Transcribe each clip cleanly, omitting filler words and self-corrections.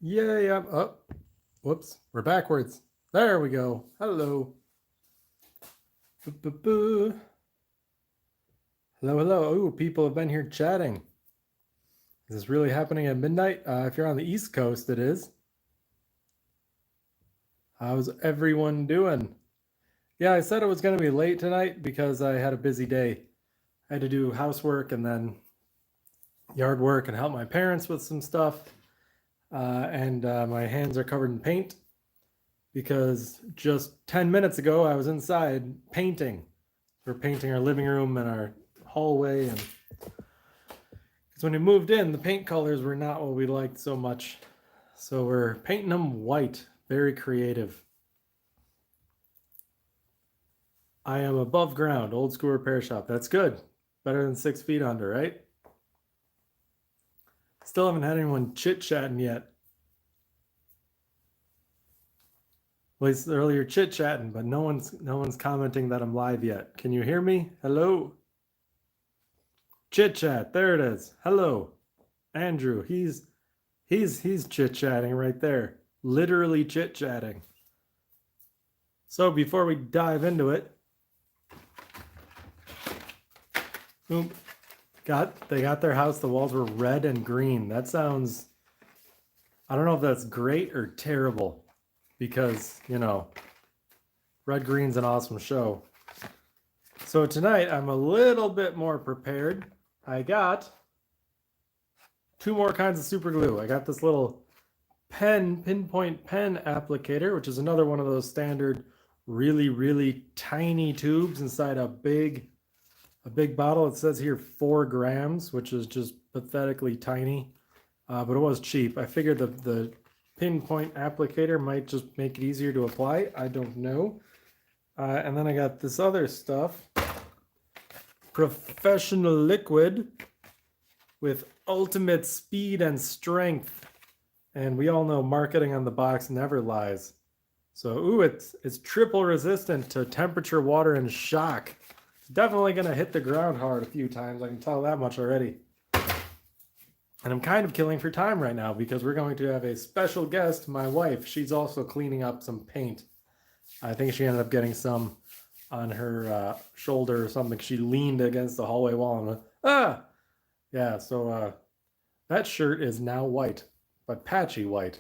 Yeah, yeah. Oh, whoops. We're backwards. There we go. Hello. Boo. Hello, hello. Ooh, people have been here chatting. Is this really happening at midnight? If you're on the East Coast, it is. How's everyone doing? Yeah, I said it was going to be late tonight because I had a busy day. I had to do housework and then yard work and help my parents with some stuff. And my hands are covered in paint because just 10 minutes ago I was inside painting. We're painting our living room and our hallway, and because when we moved in, the paint colors were not what we liked so much. So we're painting them white. Very creative. I am above ground, old school repair shop. That's good. Better than 6 feet under, right? Still haven't had anyone chit-chatting yet. At least earlier chit-chatting, but no one's commenting that I'm live yet. Can you hear me? Hello? Chit-chat, there it is. Hello. Andrew, he's chit-chatting right there. Literally chit-chatting. So before we dive into it, they got their house, the walls were red and green. That sounds, I don't know if that's great or terrible, because, you know, red green's an awesome show. So tonight I'm a little bit more prepared. I got 2 more kinds of super glue. I got this little pinpoint pen applicator, which is another one of those standard really tiny tubes inside a big bottle. It says here 4 grams, which is just pathetically tiny, but it was cheap. I figured the pinpoint applicator might just make it easier to apply. I don't know. And then I got this other stuff, professional liquid with ultimate speed and strength. And we all know marketing on the box never lies. So, ooh, it's triple resistant to temperature, water, and shock. It's definitely going to hit the ground hard a few times. I can tell that much already. And I'm kind of killing for time right now because we're going to have a special guest, my wife. She's also cleaning up some paint. I think she ended up getting some on her shoulder or something. She leaned against the hallway wall and went, ah! Yeah, so that shirt is now white, but patchy white.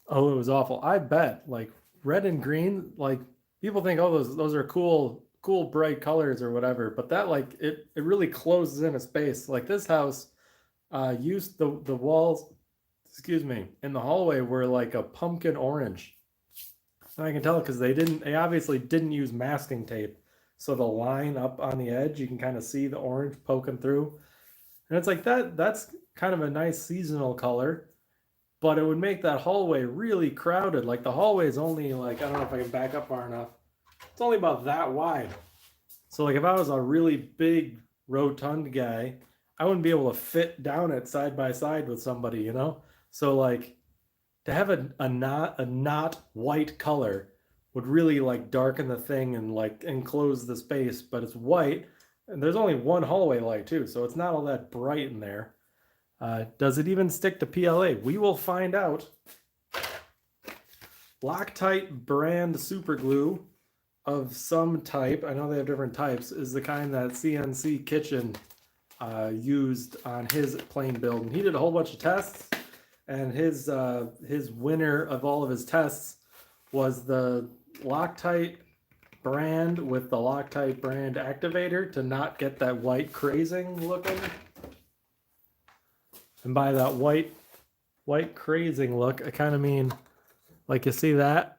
Oh, it was awful. I bet, like, red and green, like, people think, oh, those are cool bright colors or whatever, but that, like, it really closes in a space. Like, this house used the walls, excuse me, in the hallway were like a pumpkin orange. And I can tell because they obviously didn't use masking tape. So the line up on the edge, you can kind of see the orange poking through. And it's like that's kind of a nice seasonal color, but it would make that hallway really crowded. Like the hallway is only like, I don't know if I can back up far enough. It's only about that wide. So like if I was a really big rotund guy, I wouldn't be able to fit down it side by side with somebody, you know? So like to have a not white color would really like darken the thing and like enclose the space, but it's white and there's only one hallway light too, so it's not all that bright in there. Does it even stick to PLA? We will find out. Loctite brand super glue of some type, I know they have different types, is the kind that CNC Kitchen used on his plane build. And he did a whole bunch of tests, and his winner of all of his tests was the Loctite brand with the Loctite brand activator to not get that white crazing looking. And by that white crazing look, I kind of mean, like, you see that?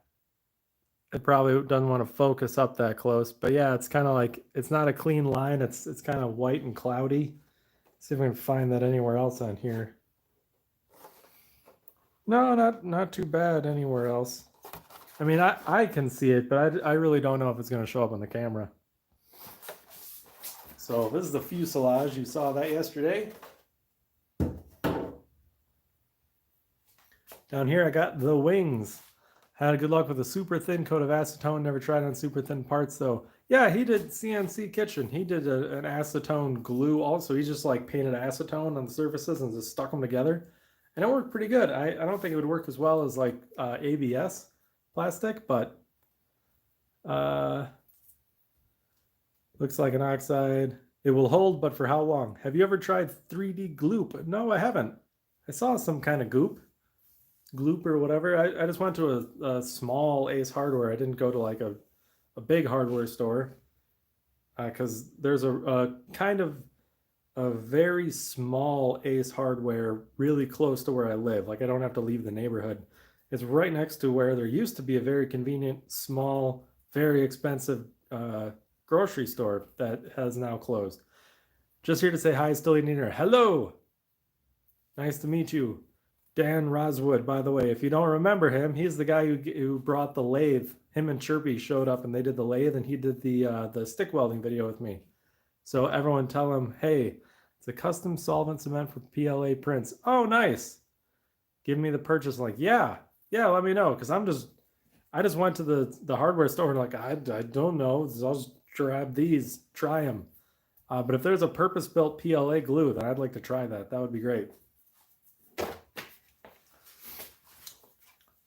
It probably doesn't want to focus up that close, but yeah, it's kind of like, it's not a clean line. It's kind of white and cloudy. Let's see if I can find that anywhere else on here. No, not too bad anywhere else. I mean, I can see it, but I really don't know if it's going to show up on the camera. So this is the fuselage. You saw that yesterday. Down here, I got the wings. Had good luck with a super thin coat of acetone. Never tried on super thin parts, though. Yeah, he did CNC Kitchen. He did an acetone glue also. He just like painted acetone on the surfaces and just stuck them together. and it worked pretty good. I don't think it would work as well as like ABS plastic, but looks like an oxide. It will hold, but for how long? Have you ever tried 3D gloop? No, I haven't. I saw some kind of gloop or whatever. I just went to a small Ace Hardware. I didn't go to like a big hardware store because there's a kind of a very small Ace Hardware really close to where I live. Like I don't have to leave the neighborhood. It's right next to where there used to be a very convenient, small, very expensive grocery store that has now closed. Just here to say hi, still eating dinner. Hello! Nice to meet you. Dan Roswood, by the way. If you don't remember him, he's the guy who brought the lathe. Him and Chirpy showed up and they did the lathe and he did the stick welding video with me. So everyone tell him, hey, it's a custom solvent cement for PLA prints. Oh, nice. Give me the purchase link. Yeah, let me know. Because I just went to the hardware store and like, I don't know. I'll just grab these, try them. But if there's a purpose-built PLA glue, then I'd like to try that. That would be great.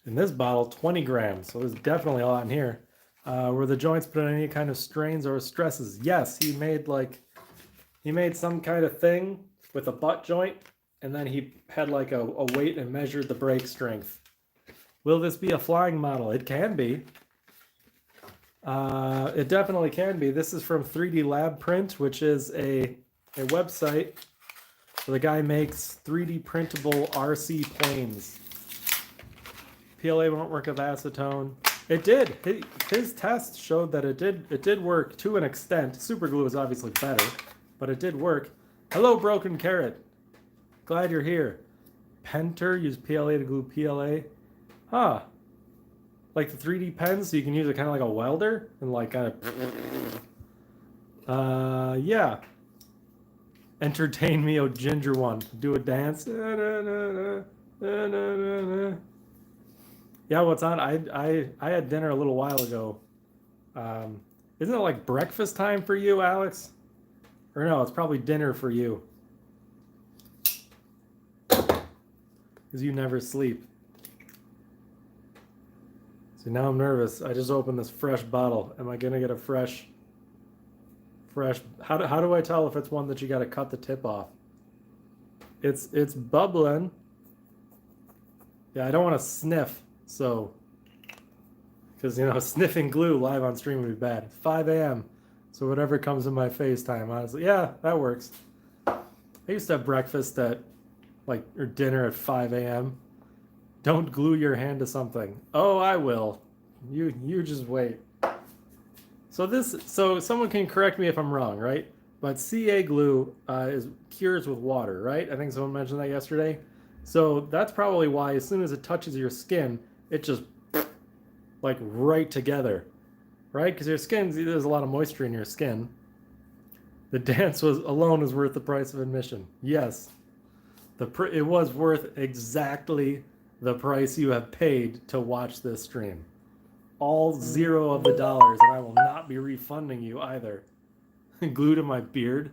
In this bottle, 20 grams. So there's definitely a lot in here. Were the joints put on any kind of strains or stresses? Yes, he made some kind of thing with a butt joint, and then he had like a weight and measured the brake strength. Will this be a flying model? It can be. It definitely can be. This is from 3D Lab Print, which is a website where the guy makes 3D printable RC planes. PLA won't work with acetone. It did. His test showed that it did work to an extent. Super glue is obviously better, but it did work. Hello, Broken Carrot. Glad you're here. Penter, use PLA to glue PLA. Huh. Like the 3D pens, so you can use it kind of like a welder and like kind of. Yeah. Entertain me, oh ginger one. Do a dance. Yeah, what's on? I had dinner a little while ago. Isn't it like breakfast time for you, Alex? Or no, it's probably dinner for you. Because you never sleep. See, now I'm nervous. I just opened this fresh bottle. Am I gonna get a fresh? How do I tell if it's one that you got to cut the tip off? It's bubbling. Yeah, I don't want to sniff. So, because, sniffing glue live on stream would be bad. It's 5 a.m. So whatever comes in my FaceTime, honestly. Yeah, that works. I used to have breakfast or dinner at 5 a.m. Don't glue your hand to something. Oh, I will. You just wait. So someone can correct me if I'm wrong, right? But CA glue cures with water, right? I think someone mentioned that yesterday. So that's probably why as soon as it touches your skin, it just like right together, right? Because your skin, there's a lot of moisture in your skin. The dance alone was worth the price of admission. Yes, it was worth exactly the price you have paid to watch this stream. All $0 of the dollars, and I will not be refunding you either. Glue to my beard.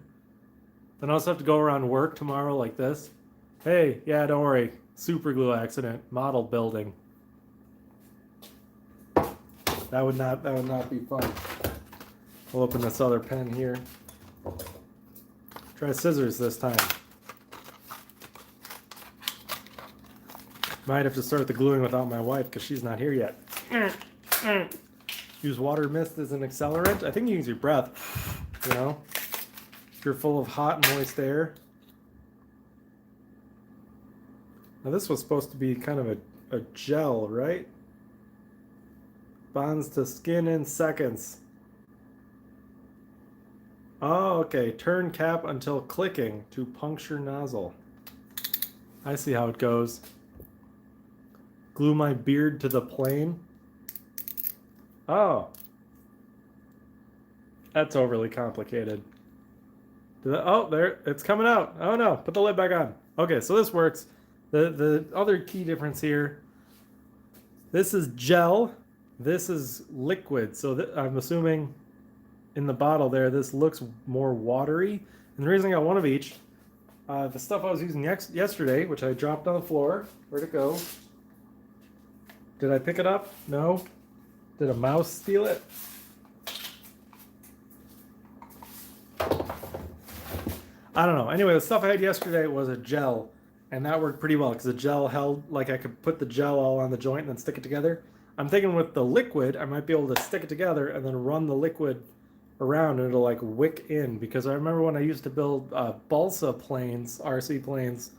Then I also have to go around work tomorrow like this. Hey, yeah, don't worry. Super glue accident. Model building. That would not be fun. We'll open this other pen here. Try scissors this time. Might have to start the gluing without my wife because she's not here yet. Use water mist as an accelerant. I think you use your breath. If you're full of hot and moist air. Now this was supposed to be kind of a gel, right? Bonds to skin in seconds. Oh, okay. Turn cap until clicking to puncture nozzle. I see how it goes. Glue my beard to the plane. Oh. That's overly complicated. Oh, there. It's coming out. Oh no. Put the lid back on. Okay, so this works. The other key difference here. This is gel. This is liquid, so I'm assuming in the bottle there, this looks more watery. And the reason I got one of each The stuff I was using yesterday, which I dropped on the floor. Where'd it go? Did I pick it up? No. Did a mouse steal it? I don't know. Anyway, the stuff I had yesterday was a gel, and that worked pretty well because the gel held, like I could put the gel all on the joint and then stick it together. I'm thinking with the liquid, I might be able to stick it together and then run the liquid around and it'll like wick in, because I remember when I used to build balsa planes, RC planes,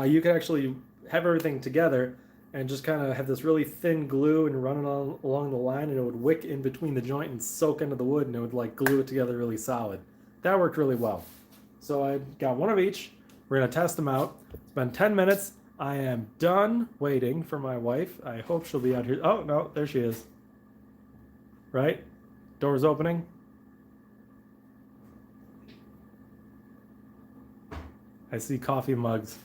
you could actually have everything together and just kind of have this really thin glue and run it along the line, and it would wick in between the joint and soak into the wood, and it would like glue it together really solid. That worked really well. So I got one of each. We're gonna test them out. It's been 10 minutes. I am done waiting for my wife. I hope she'll be out here. Oh no, there she is. Right? Door's opening. I see coffee mugs.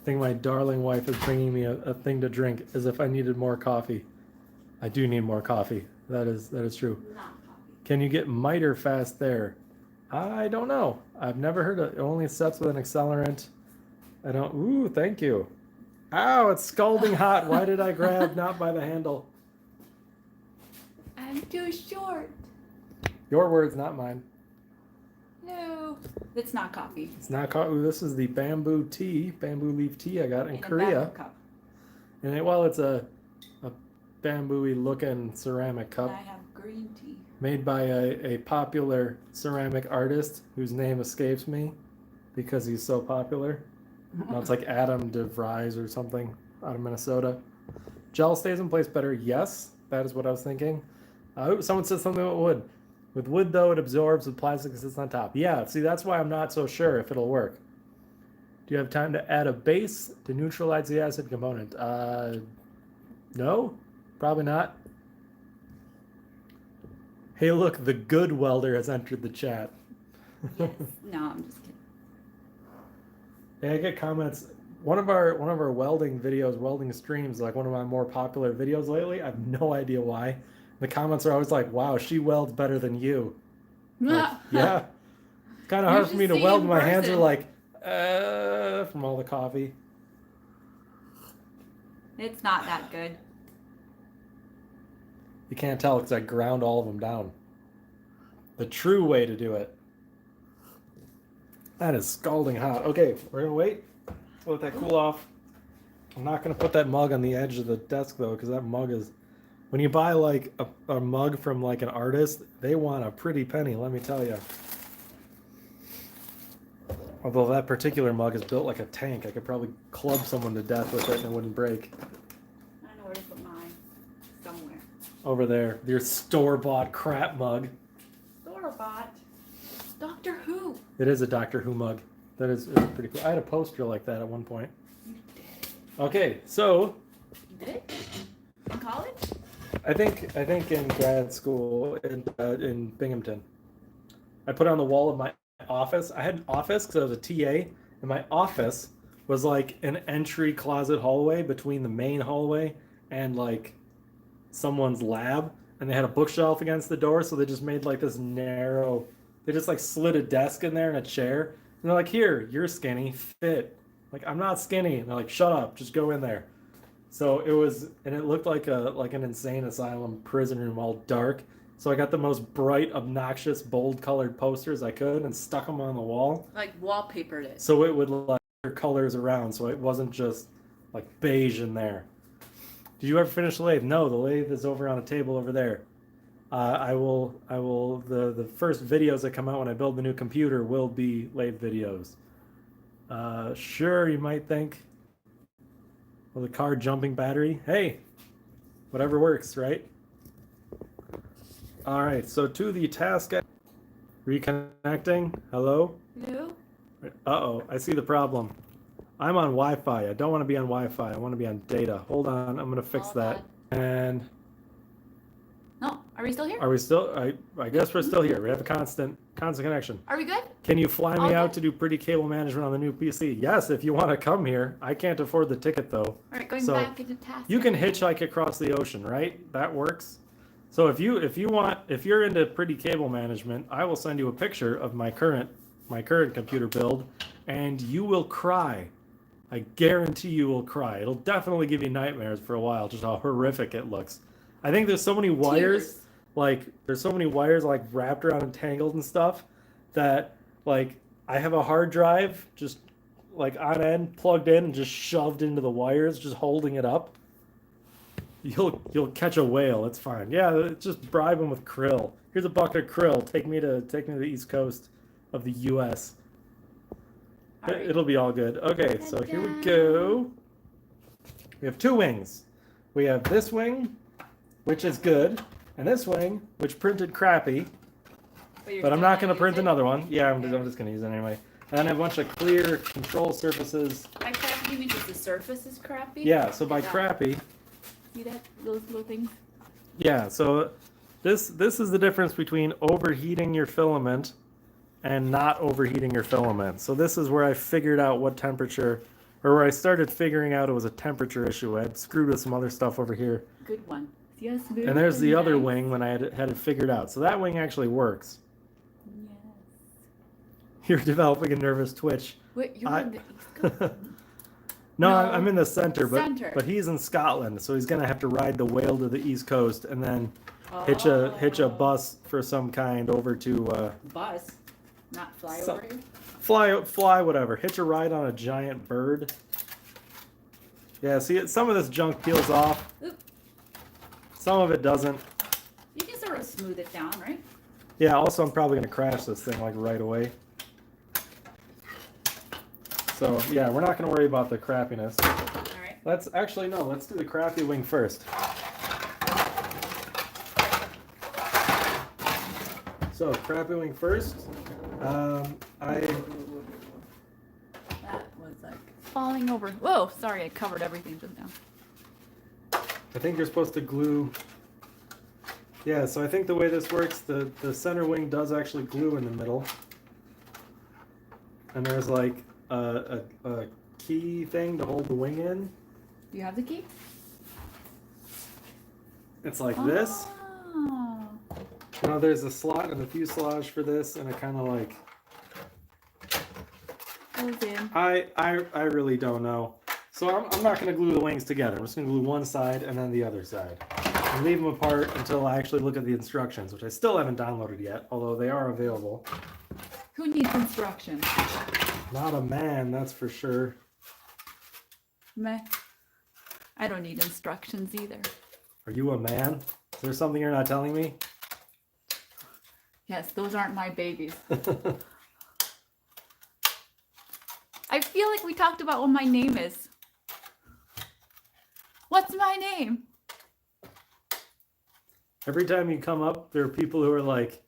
I think my darling wife is bringing me a thing to drink, as if I needed more coffee. I do need more coffee. That is true. Not coffee. Can you get miter fast there? I don't know. I've never heard it. It only sets with an accelerant. I don't. Ooh, thank you. Ow, it's scalding hot. Why did I grab not by the handle? I'm too short. Your words, not mine. No, it's not coffee. It's not coffee. Ooh, this is the bamboo leaf tea I got in In a Korea. bamboo cup. And it's a bamboo-y looking ceramic cup. And I have green tea. Made by a popular ceramic artist whose name escapes me because he's so popular. No, it's like Adam DeVries or something out of Minnesota. Gel stays in place better. Yes, that is what I was thinking. Someone said something about wood. With wood, though, it absorbs. With plastic, it sits on top. Yeah, see, that's why I'm not so sure if it'll work. Do you have time to add a base to neutralize the acid component? No, probably not. Hey, look, the good welder has entered the chat. Yes. No, I'm just kidding. Yeah, I get comments. One of our welding videos, welding streams, like one of my more popular videos lately. I have no idea why. The comments are always like, "Wow, she welds better than you." Like, yeah, kind of hard for me to weld. My hands are like, from all the coffee. It's not that good. You can't tell because I ground all of them down. The true way to do it. That is scalding hot. Okay, we're gonna wait. Let that cool off. I'm not gonna put that mug on the edge of the desk though, because that mug is. When you buy like a mug from like an artist, they want a pretty penny, let me tell you. Although that particular mug is built like a tank, I could probably club someone to death with it and it wouldn't break. I know where to put mine. Somewhere. Over there, your store-bought crap mug. Store-bought. Doctor Who. It is a Doctor Who mug. That is pretty cool. I had a poster like that at one point. You did. Okay, so You did? In college? I think in grad school in Binghamton, I put it on the wall of my office. I had an office because I was a TA, and my office was like an entry closet hallway between the main hallway and like someone's lab, and they had a bookshelf against the door, so they just made like this narrow. They just like slid a desk in there and a chair, and they're like, "Here, you're skinny, fit." Like, I'm not skinny, and they're like, "Shut up, just go in there." So it was, and it looked like an insane asylum prison room, all dark. So I got the most bright, obnoxious, bold-colored posters I could and stuck them on the wall. Like wallpapered it. So it would like colors around, so it wasn't just like beige in there. Did you ever finish the lathe? No, the lathe is over on a table over there. I will. The first videos that come out when I build the new computer will be lathe videos. Sure, you might think. Well, the car jumping battery. Hey, whatever works, right? All right, so to the task. Reconnecting. Hello? Hello? Uh-oh, I see the problem. I'm on Wi-Fi. I don't want to be on Wi-Fi. I want to be on data. Hold on, I'm going to fix Hold that. on. And No, are we still here? are we still? I guess we're still here. We have a constant connection. Are we good? Can you fly me All out good. to do pretty cable management on the new PC? Yes, if you want to come here. I can't afford the ticket though. All right, going So, back into task. You can hitchhike across the ocean, right? That works. So if you're into pretty cable management, I will send you a picture of my current computer build, and you will cry. I guarantee you will cry. It'll definitely give you nightmares for a while, just how horrific it looks. I think there's so many wires, Tears. like there's so many wires like wrapped around and tangled and stuff that like I have a hard drive just like on end plugged in and just shoved into the wires, just holding it up. You'll catch a whale. It's fine. Yeah, just bribe him with krill. Here's a bucket of krill. Take me to the East Coast of the U.S. All right. It'll be all good. Okay, so here we Ta-da. go. We have two wings. We have this wing, which is good, and this wing, which printed crappy. But I'm not going to print another one. Yeah, I'm just going to use it anyway. And then a bunch of clear control surfaces. By crappy, you mean just the surface is crappy? Yeah, so by Yeah. crappy. See that? Those little things? Yeah, so this is the difference between overheating your filament and not overheating your filament. So this is where I figured out what temperature, or where I started figuring out it was a temperature issue. I had screwed with some other stuff over here. Good one. Yes, And there's the other wing when I had it figured out. So that wing actually works. Yes. You're developing a nervous twitch. Wait, you're I- in the East Coast? No, No, I'm in the center, center. but he's in Scotland, so he's gonna have to ride the whale to the East Coast and then hitch a bus for some kind over to Bus, not fly So- over here. fly whatever. Hitch a ride on a giant bird. Yeah, see, some of this junk peels off. Oop. Some of it doesn't. You can sort of smooth it down, right? Yeah, also I'm probably gonna crash this thing like right away. So yeah, we're not gonna worry about the crappiness. All right. Let's do the crappy wing first. So crappy wing first. I That was like falling over. Whoa, sorry, I covered everything just now. think you're supposed to glue. Yeah, so I think the way this works, the center wing does actually glue in the middle, and there's like a key thing to hold the wing in. Do you have the key? It's like this. Oh. You know, there's a slot and a fuselage for this, and it kind of like Goes in. I really don't know. So I'm not going to glue the wings together. I'm just going to glue one side and then the other side. And leave them apart until I actually look at the instructions, which I still haven't downloaded yet, although they are available. Who needs instructions? Not a man, that's for sure. Meh. I don't need instructions either. Are you a man? Is there something you're not telling me? Yes, those aren't my babies. I feel like we talked about what my name is. What's my name? Every time you come up, there are people who are like,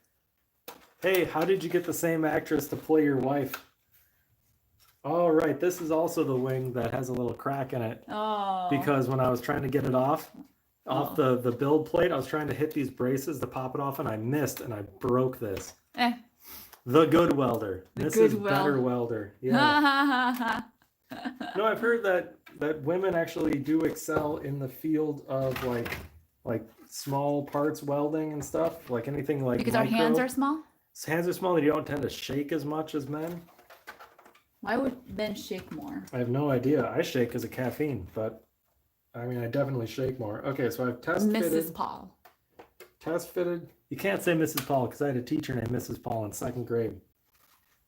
hey, how did you get the same actress to play your wife? Oh, right, this is also the wing that has a little crack in it. Oh. Because when I was trying to get it off the build plate, I was trying to hit these braces to pop it off, and I missed, and I broke this. Eh. The good welder. The This good is better welder. Yeah. No, I've heard that women actually do excel in the field of like small parts welding and stuff, like anything like Because our hands are small? hands are small and you don't tend to shake as much as men. Why would men shake more? I have no idea. I shake because of caffeine, but I mean I definitely shake more. Okay, so I've test Mrs. fitted. Paul. Test fitted. You can't say Mrs. Paul because I had a teacher named Mrs. Paul in second grade.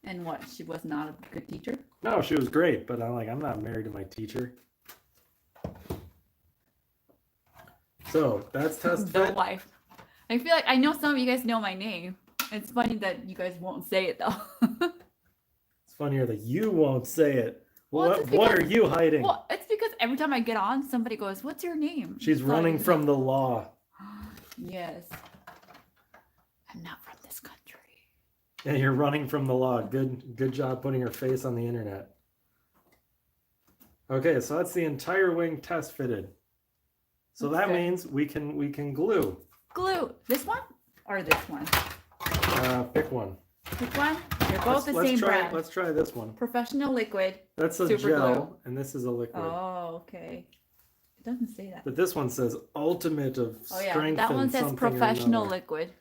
And what? She was not a good teacher? No, she was great, but I'm not married to my teacher. So that's test The fit. wife. I feel like I know some of you guys know my name. It's funny that you guys won't say it though. It's funnier that you won't say it. Well, What it's what because- are you hiding? Well, it's because every time I get on, somebody goes, "What's your name?" She's So running I- from the law. Yes. I'm not from this country. Yeah, you're running from the law. Good job putting her face on the internet. Okay, so that's the entire wing test fitted. So That's that good. means we can glue. Glue. This one or this one? Pick one. Which one? They're both the same try, brand. Let's try this one. Professional liquid. That's a Super gel, glue. and this is a liquid. Oh, okay. It doesn't say that. But this one says ultimate of Oh yeah, strength. that one and says something or professional another. liquid.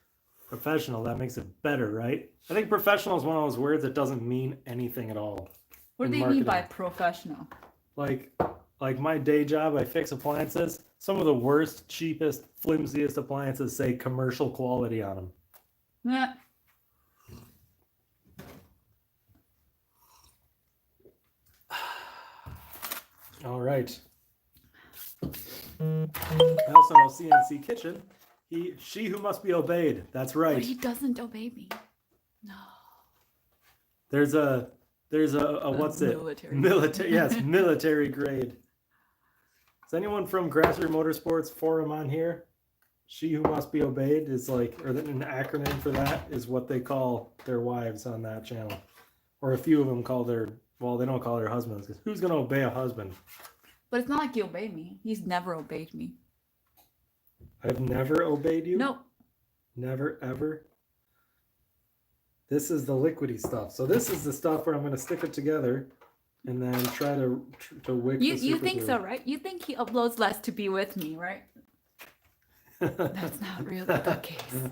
Professional, that makes it better, right? I think professional is one of those words that doesn't mean anything at all. What do in they mean by marketing. professional? Like my day job, I fix appliances. Some of the worst, cheapest, flimsiest appliances say commercial quality on them. Meh. All right. I also know CNC Kitchen. She who must be obeyed. That's But right. he doesn't obey me. No. There's a what's it? Military. Military. Yes, military grade. Is anyone from Grassroot Motorsports Forum on here? She who must be obeyed is like, or an acronym for that is what they call their wives on that channel. Or a few of them call their, well, they don't call their husbands. 'Cause who's going to obey a husband? But it's not like he obeyed me. He's never obeyed me. I've never obeyed you? No. Never, ever? This is the liquidy stuff. So this is the stuff where I'm going to stick it together and then try to wick the You super think glue. so, right? You think he uploads less to be with me, right? That's not really the case.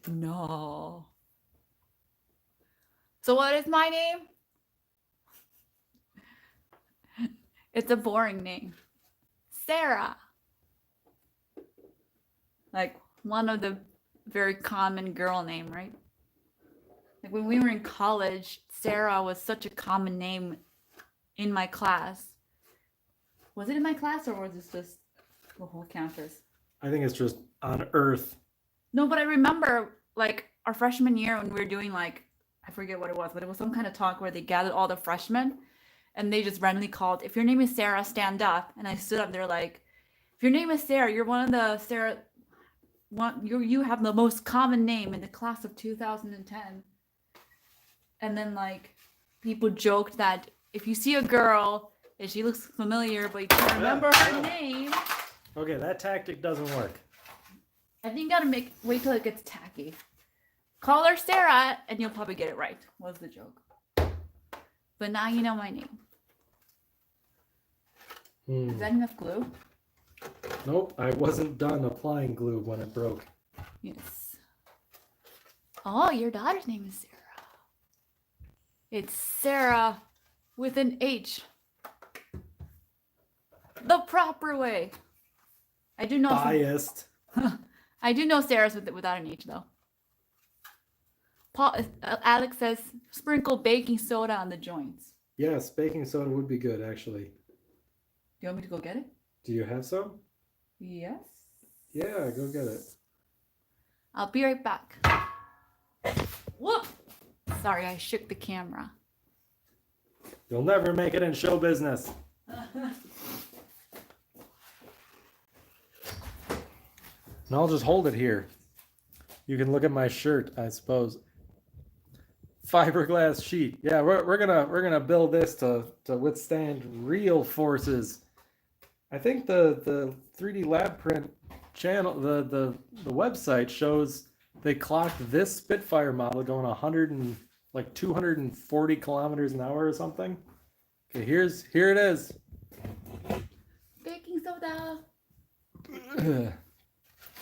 No. So what is my name? It's a boring name. Sarah. Like one of the very common girl name, right? Like when we were in college, Sarah was such a common name in my class. Was it in my class or was it just the whole campus? I think it's just on Earth. No, but I remember like our freshman year when we were doing like, I forget what it was, but it was some kind of talk where they gathered all the freshmen and they just randomly called, if your name is Sarah, stand up. And I stood up there like, if your name is Sarah, you're one of the Sarah, you have the most common name in the class of 2010. And then like people joked that if you see a girl and she looks familiar but you can't remember her name, Okay, that tactic doesn't work. I think you gotta wait till it gets tacky. Call her Sarah and you'll probably get it right, was the joke. But now you know my name. Is that enough glue? Nope, I wasn't done applying glue when it broke. Yes. Oh, your daughter's name is Sarah. It's Sarah with an H. The proper way. I do know Biased. I do know Sarah's without an H though. Alex says sprinkle baking soda on the joints. Yes, baking soda would be good actually. Do you want me to go get it? Do you have some? Yes. Yeah, go get it. I'll be right back. Whoop! Sorry, I shook the camera. You'll never make it in show business. And I'll just hold it here. You can look at my shirt, I suppose. Fiberglass sheet. Yeah, we're gonna build this to withstand real forces. I think the 3D lab print channel, the website shows they clocked this Spitfire model going 240 kilometers an hour or something. Okay, here it is. Baking soda.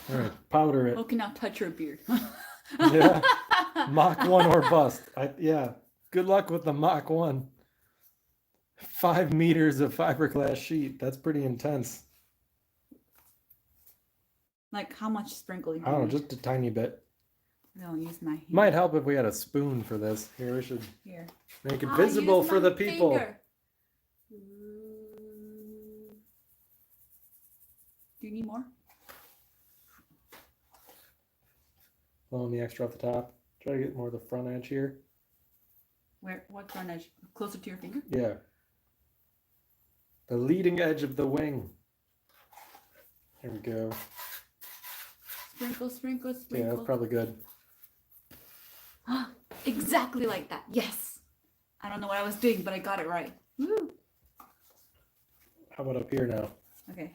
All right, powder it. Okay, now touch your beard. Yeah, Mach 1 or bust. Yeah, good luck with the Mach 1. 5 meters of fiberglass sheet. That's pretty intense. Like how much sprinkling? I don't know, just a tiny bit. I'll use my hand. Might help if we had a spoon for this. Here, we should Here. make it I'll visible use for the my people. finger. Do you need more? Blowing the extra off the top. Try to get more of the front edge here. Where? What front edge? Closer to your finger? Yeah. The leading edge of the wing. There we go. Sprinkle, sprinkle, Yeah, sprinkle. that's probably good. Exactly like that. Yes. I don't know what I was doing, but I got it right. Woo. How about up here now? Okay.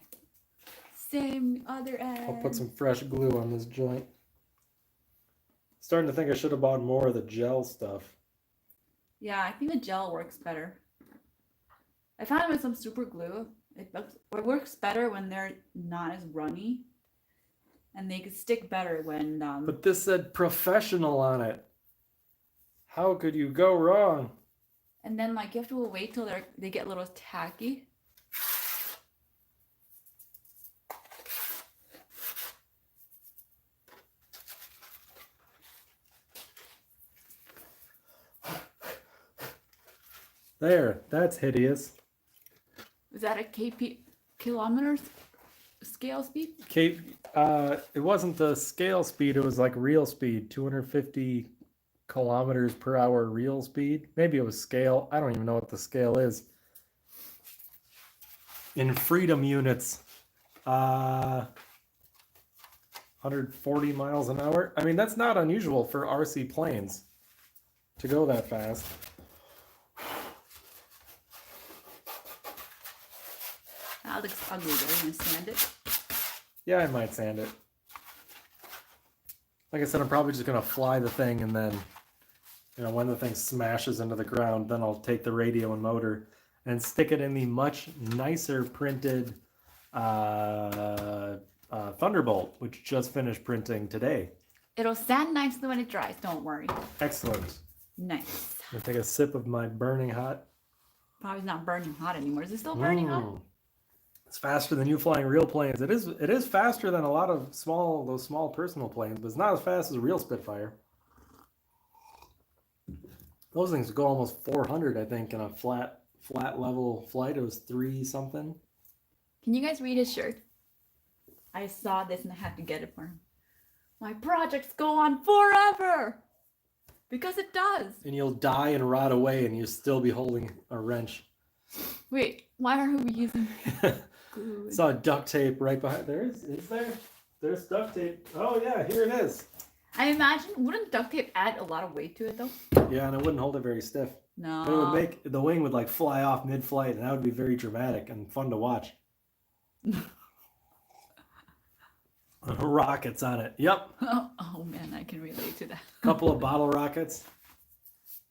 Same other end. I'll put some fresh glue on this joint. Starting to think I should have bought more of the gel stuff. Yeah, I think the gel works better. I found with some super glue, it works better when they're not as runny. And they could stick better when... But this said professional on it. How could you go wrong? And then like you have to wait till they get a little tacky. There, that's hideous. Is that a kilometers scale speed? Kate, it wasn't the scale speed, it was like real speed, 250 kilometers per hour real speed. Maybe it was scale. I don't even know what the scale is. In freedom units, 140 miles an hour. I mean, that's not unusual for RC planes to go that fast. That looks ugly. Are you gonna sand it? Yeah, I might sand it. Like I said, I'm probably just gonna fly the thing, and then, when the thing smashes into the ground, then I'll take the radio and motor and stick it in the much nicer printed Thunderbolt, which just finished printing today. It'll sand nicely when it dries. Don't worry. Excellent. Nice. I'm gonna take a sip of my burning hot. Probably not burning hot anymore. Is it still burning hot? It's faster than you flying real planes. It is faster than a lot of those small personal planes, but it's not as fast as a real Spitfire. Those things go almost 400, I think, in a flat level flight. It was 3 something. Can you guys read his shirt? I saw this and I had to get it for him. My projects go on forever! Because it does. And you'll die and rot away and you'll still be holding a wrench. Wait, why are we using glue? Saw duct tape right behind. There's duct tape. Oh yeah, here it is. I imagine, wouldn't duct tape add a lot of weight to it though? Yeah, and it wouldn't hold it very stiff. No. But it would make the wing would like fly off mid-flight, and that would be very dramatic and fun to watch. Rockets on it. Yep. Oh man, I can relate to that. Couple of bottle rockets.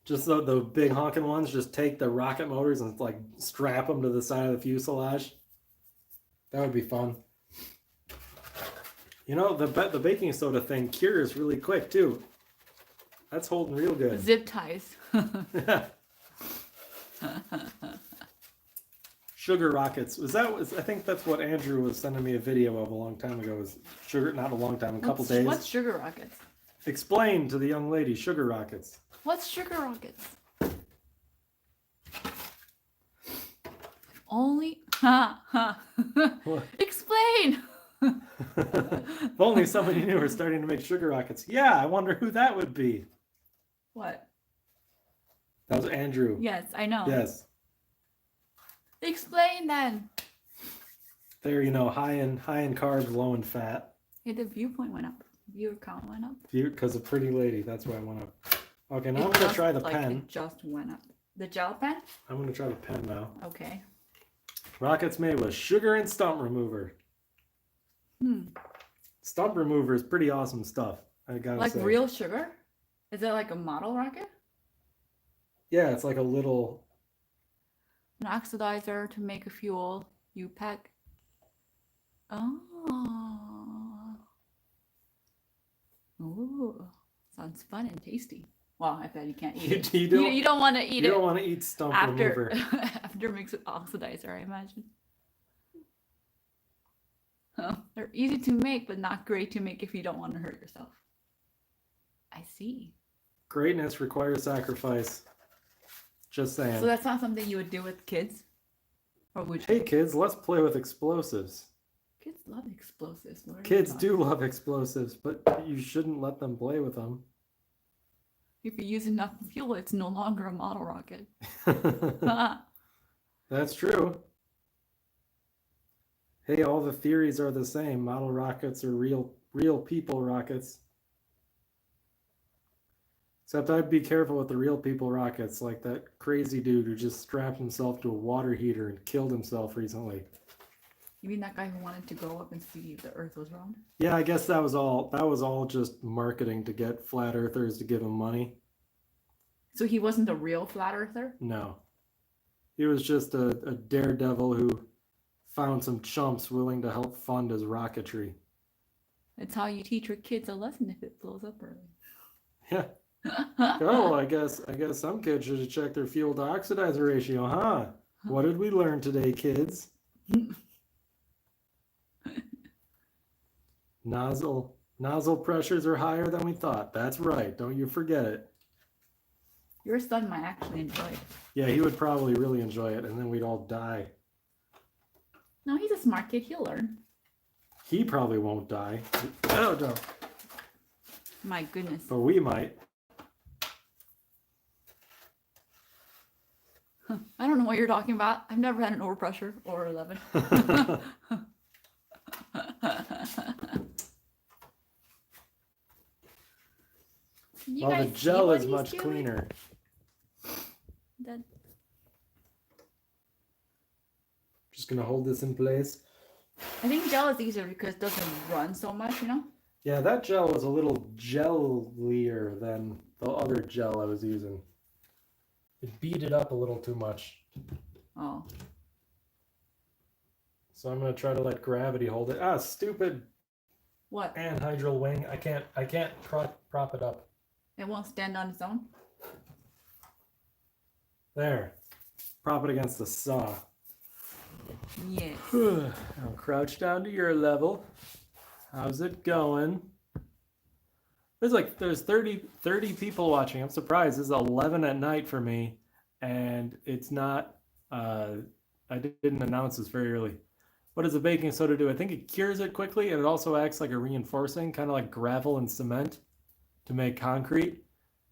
Just the big honking ones. Just take the rocket motors and like strap them to the side of the fuselage. That would be fun. The baking soda thing cures really quick too. That's holding real good. Zip ties. Sugar rockets. I think that's what Andrew was sending me a video of a long time ago. Was sugar? Not a long time. A couple days. What's sugar rockets? Explain to the young lady sugar rockets. What's sugar rockets? Only. Explain. If only somebody knew we're starting to make sugar rockets. Yeah, I wonder who that would be. What? That was Andrew. Yes, I know. Yes. Explain then. They're high in carbs, low in fat. Hey, the viewpoint went up. Viewer count went up. Because a pretty lady. That's why I went up. Okay, now I'm gonna try the pen. It just went up. The gel pen? I'm gonna try the pen now. Okay. Rockets made with sugar and stump remover. Stump remover is pretty awesome stuff. I gotta say. Like real sugar? Is it like a model rocket? Yeah, it's like a little. An oxidizer to make a fuel. You pack. Oh. Ooh. Sounds fun and tasty. Well, I bet you can't eat it. You don't want to eat it. You don't want to eat stump remover. After mixed with oxidizer, I imagine. Oh, they're easy to make, but not great to make if you don't want to hurt yourself. I see. Greatness requires sacrifice. Just saying. So that's not something you would do with kids? Or would you? Hey kids, let's play with explosives. Kids love explosives. Kids do love explosives, but you shouldn't let them play with them. If you use enough fuel, it's no longer a model rocket. That's true. Hey, all the theories are the same. Model rockets are real people rockets. Except I'd be careful with the real people rockets, like that crazy dude who just strapped himself to a water heater and killed himself recently. You mean that guy who wanted to go up and see if the Earth was round? Yeah, I guess that was all just marketing to get flat earthers to give him money. So he wasn't a real flat earther? No. He was just a daredevil who found some chumps willing to help fund his rocketry. That's how you teach your kids a lesson if it blows up early. Yeah. Oh, I guess some kids should have checked their fuel to oxidizer ratio, huh? What did we learn today, kids? Nozzle pressures are higher than we thought. That's right. Don't you forget it. Your son might actually enjoy it. Yeah, he would probably really enjoy it, and then we'd all die. No, he's a smart kid. He'll learn. He probably won't die. Oh, no. My goodness. But we might. I don't know what you're talking about. I've never had an overpressure or 11. You Well, the guys see gel what is he's much doing? cleaner. That- Just gonna hold this in place. I think gel is easier because it doesn't run so much, you know? Yeah, that gel was a little jellier than the other gel I was using. It beat it up a little too much. Oh. So I'm gonna try to let gravity hold it. Ah, stupid What? anhydrous wing. I can't prop it up. It won't stand on its own? There. Prop it against the saw. Yes. I'll crouch down to your level. How's it going? There's 30 people watching. I'm surprised. This is 11 at night for me, and it's not. I didn't announce this very early. What does the baking soda do? I think it cures it quickly, and it also acts like a reinforcing, kind of like gravel and cement, to make concrete.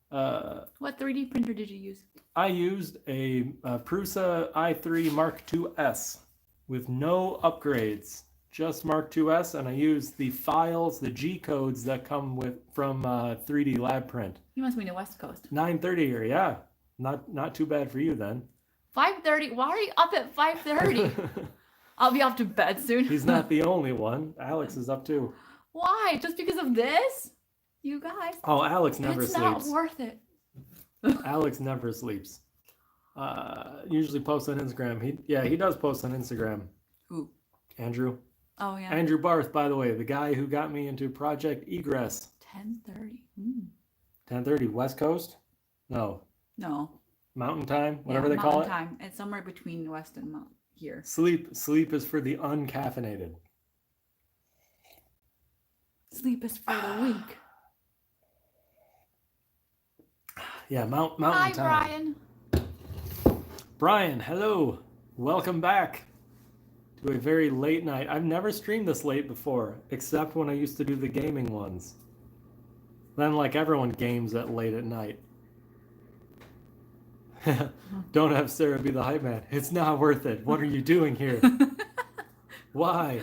What 3D printer did you use? I used a Prusa i3 Mark IIs with no upgrades, just Mark IIs, and I used the files, the G codes that come from 3D Lab Print. You must be in the West Coast. 9:30 here, yeah, not too bad for you then. 5:30. Why are you up at 5:30? I'll be off to bed soon. He's not the only one. Alex is up too. Why? Just because of this? You guys. Oh, Alex never It's sleeps. not worth it. Alex never sleeps. Usually posts on Instagram. He does post on Instagram. Who? Andrew. Oh yeah. Andrew Barth, by the way, the guy who got me into Project Egress. 10:30. 10:30 West Coast? No. No. Mountain time, whatever Yeah, they call it. Mountain time. It's somewhere between West and Mount here. Sleep is for the uncaffeinated. Sleep is for the weak. Yeah, mountain Hi, time. Brian. Brian, hello. Welcome back to a very late night. I've never streamed this late before, except when I used to do the gaming ones. Then, like everyone games at late at night. Don't have Sarah be the hype man. It's not worth it. What are you doing here? Why?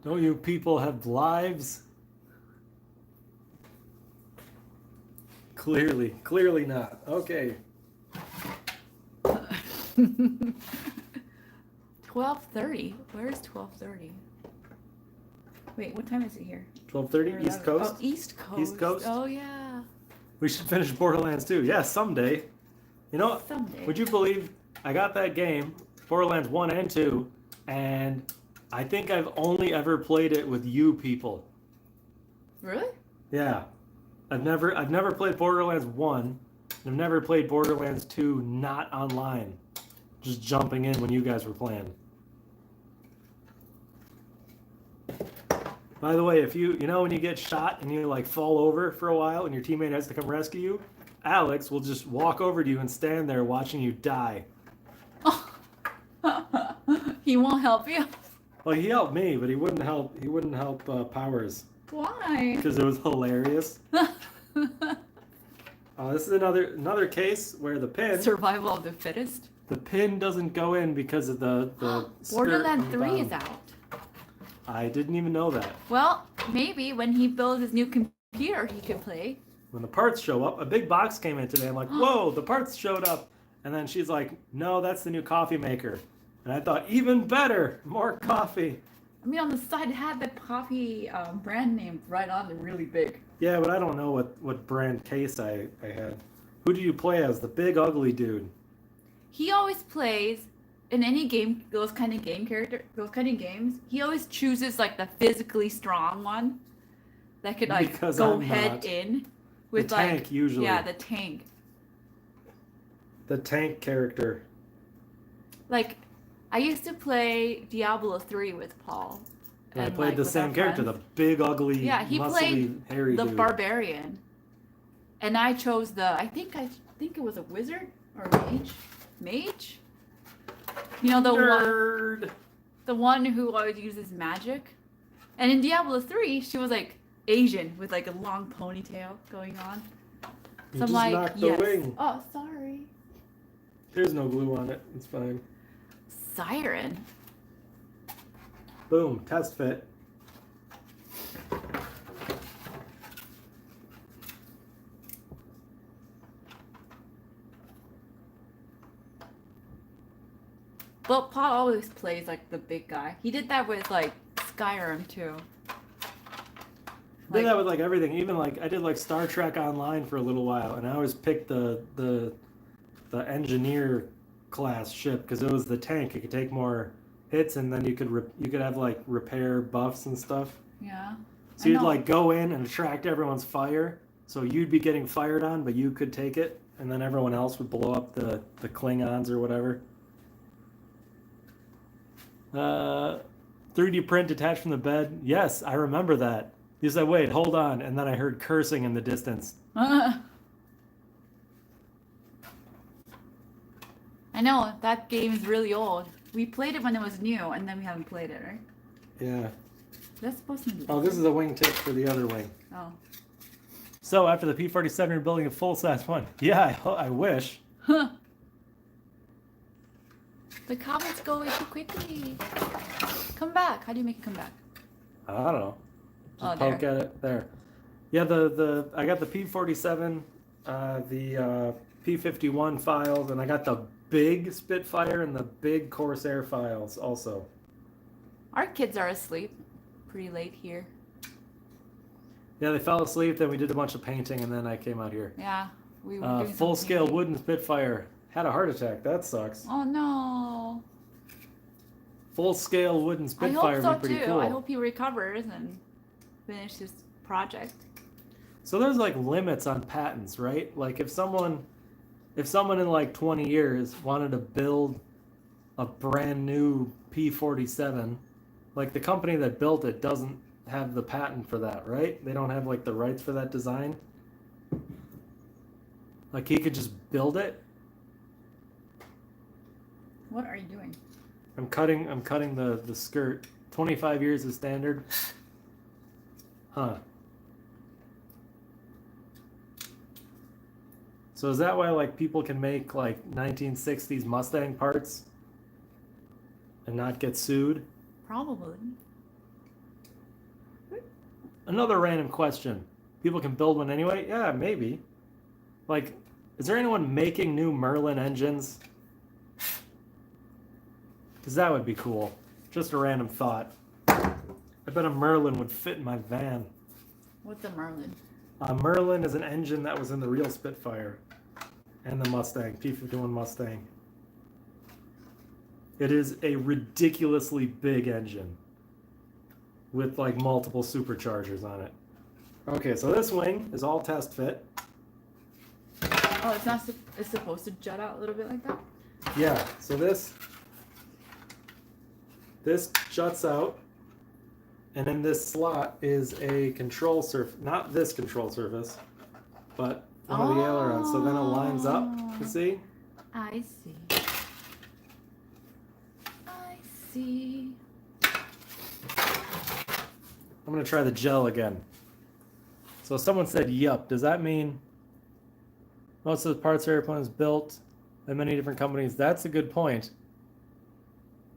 Don't you people have lives? Clearly not. Okay. 12:30. Where's 12:30? Wait, what time is it here? 12:30 East Coast. Oh, East Coast. East Coast? Oh yeah. We should finish Borderlands 2. Yeah, someday. You know, Someday. would you believe I got that game, Borderlands 1 and 2, and I think I've only ever played it with you people. Really? Yeah. I've never played Borderlands 1. I've never played Borderlands 2 not online. Just jumping in when you guys were playing. By the way, if you know when you get shot and you like fall over for a while and your teammate has to come rescue you, Alex will just walk over to you and stand there watching you die. He won't help you. Well, he helped me, but he wouldn't help. He wouldn't help Powers Why? because it was hilarious. This is another case where the pin Survival of the fittest. doesn't go in because of the Borderlands skirt 3 on the is bottom. out. I didn't even know that. Well, maybe when he builds his new computer, he could play. When the parts show up, a big box came in today. I'm like, whoa, the parts showed up. And then she's like, no, that's the new coffee maker. And I thought, even better, more coffee. I mean, on the side, it had the coffee brand name right on it, really big. Yeah, but I don't know what brand case I had. Who do you play as? The big ugly dude. He always plays in any game, those kind of games. He always chooses like the physically strong one that could like Because go I'm head not. in. with The like tank, usually. Yeah, the tank. The tank character. Like, I used to play Diablo 3 with Paul. And I played like, the with our same character, the friends. big, ugly, Yeah, he muscly, played hairy the dude. barbarian, and I chose I think it was a wizard or mage. You know, Nerd. the one who always uses magic. And in Diablo 3, she was like Asian with like a long ponytail going on. You So I'm just like, knocked the yes. wing. Oh, sorry. There's no glue on it. It's fine. Siren. Boom. Test fit. But Paul always plays like the big guy. He did that with like Skyrim too. I did that with like everything. Even like I did like Star Trek Online for a little while, and I always picked the engineer class ship because it was the tank. It could take more hits, and then you could have like repair buffs and stuff. Yeah. So you'd like go in and attract everyone's fire. So you'd be getting fired on, but you could take it, and then everyone else would blow up the Klingons or whatever. 3D print detached from the bed. Yes, I remember that. He said, wait, hold on. And then I heard cursing in the distance. I know, that game is really old. We played it when it was new, and then we haven't played it, right? Yeah. That's supposed to be. Oh, this is a wingtip for the other wing. Oh. So after the P-47, you're building a full-size one. Yeah, I wish. Huh. The comments go away too quickly. Come back. How do you make it come back? I don't know. Just Oh, poke there. at it. There. Yeah, I got the P-47, the P-51 files, and I got the big Spitfire and the big Corsair files also. Our kids are asleep pretty late here. Yeah, they fell asleep, then we did a bunch of painting, and then I came out here. Yeah, we were doing some Full-scale painting. wooden Spitfire. Had a heart attack. That sucks. Oh no. Full-scale wooden I Spitfire hope so would be pretty too. cool. I hope he recovers and finishes his project. So there's like limits on patents, right? Like if someone in like 20 years wanted to build a brand new P-47, like the company that built it doesn't have the patent for that, right? They don't have like the rights for that design. Like he could just build it. What are you doing? I'm cutting the skirt. 25 years is standard. Huh. So is that why like people can make like 1960s Mustang parts and not get sued? Probably. Another random question. People can build one anyway? Yeah, maybe. Like, is there anyone making new Merlin engines? Because that would be cool. Just a random thought. I bet a Merlin would fit in my van. What's a Merlin? Merlin is an engine that was in the real Spitfire and the Mustang, P-51 Mustang. It is a ridiculously big engine with like multiple superchargers on it. Okay, so this wing is all test fit. Oh, it's not. It's supposed to jut out a little bit like that. Yeah, so this juts out, and in this slot is a control surface, not this control surface, but one of the ailerons. So then it lines up, you see? I see. I see. I'm gonna try the gel again. So someone said, yup. Does that mean most of the parts the airplane is built by many different companies? That's a good point.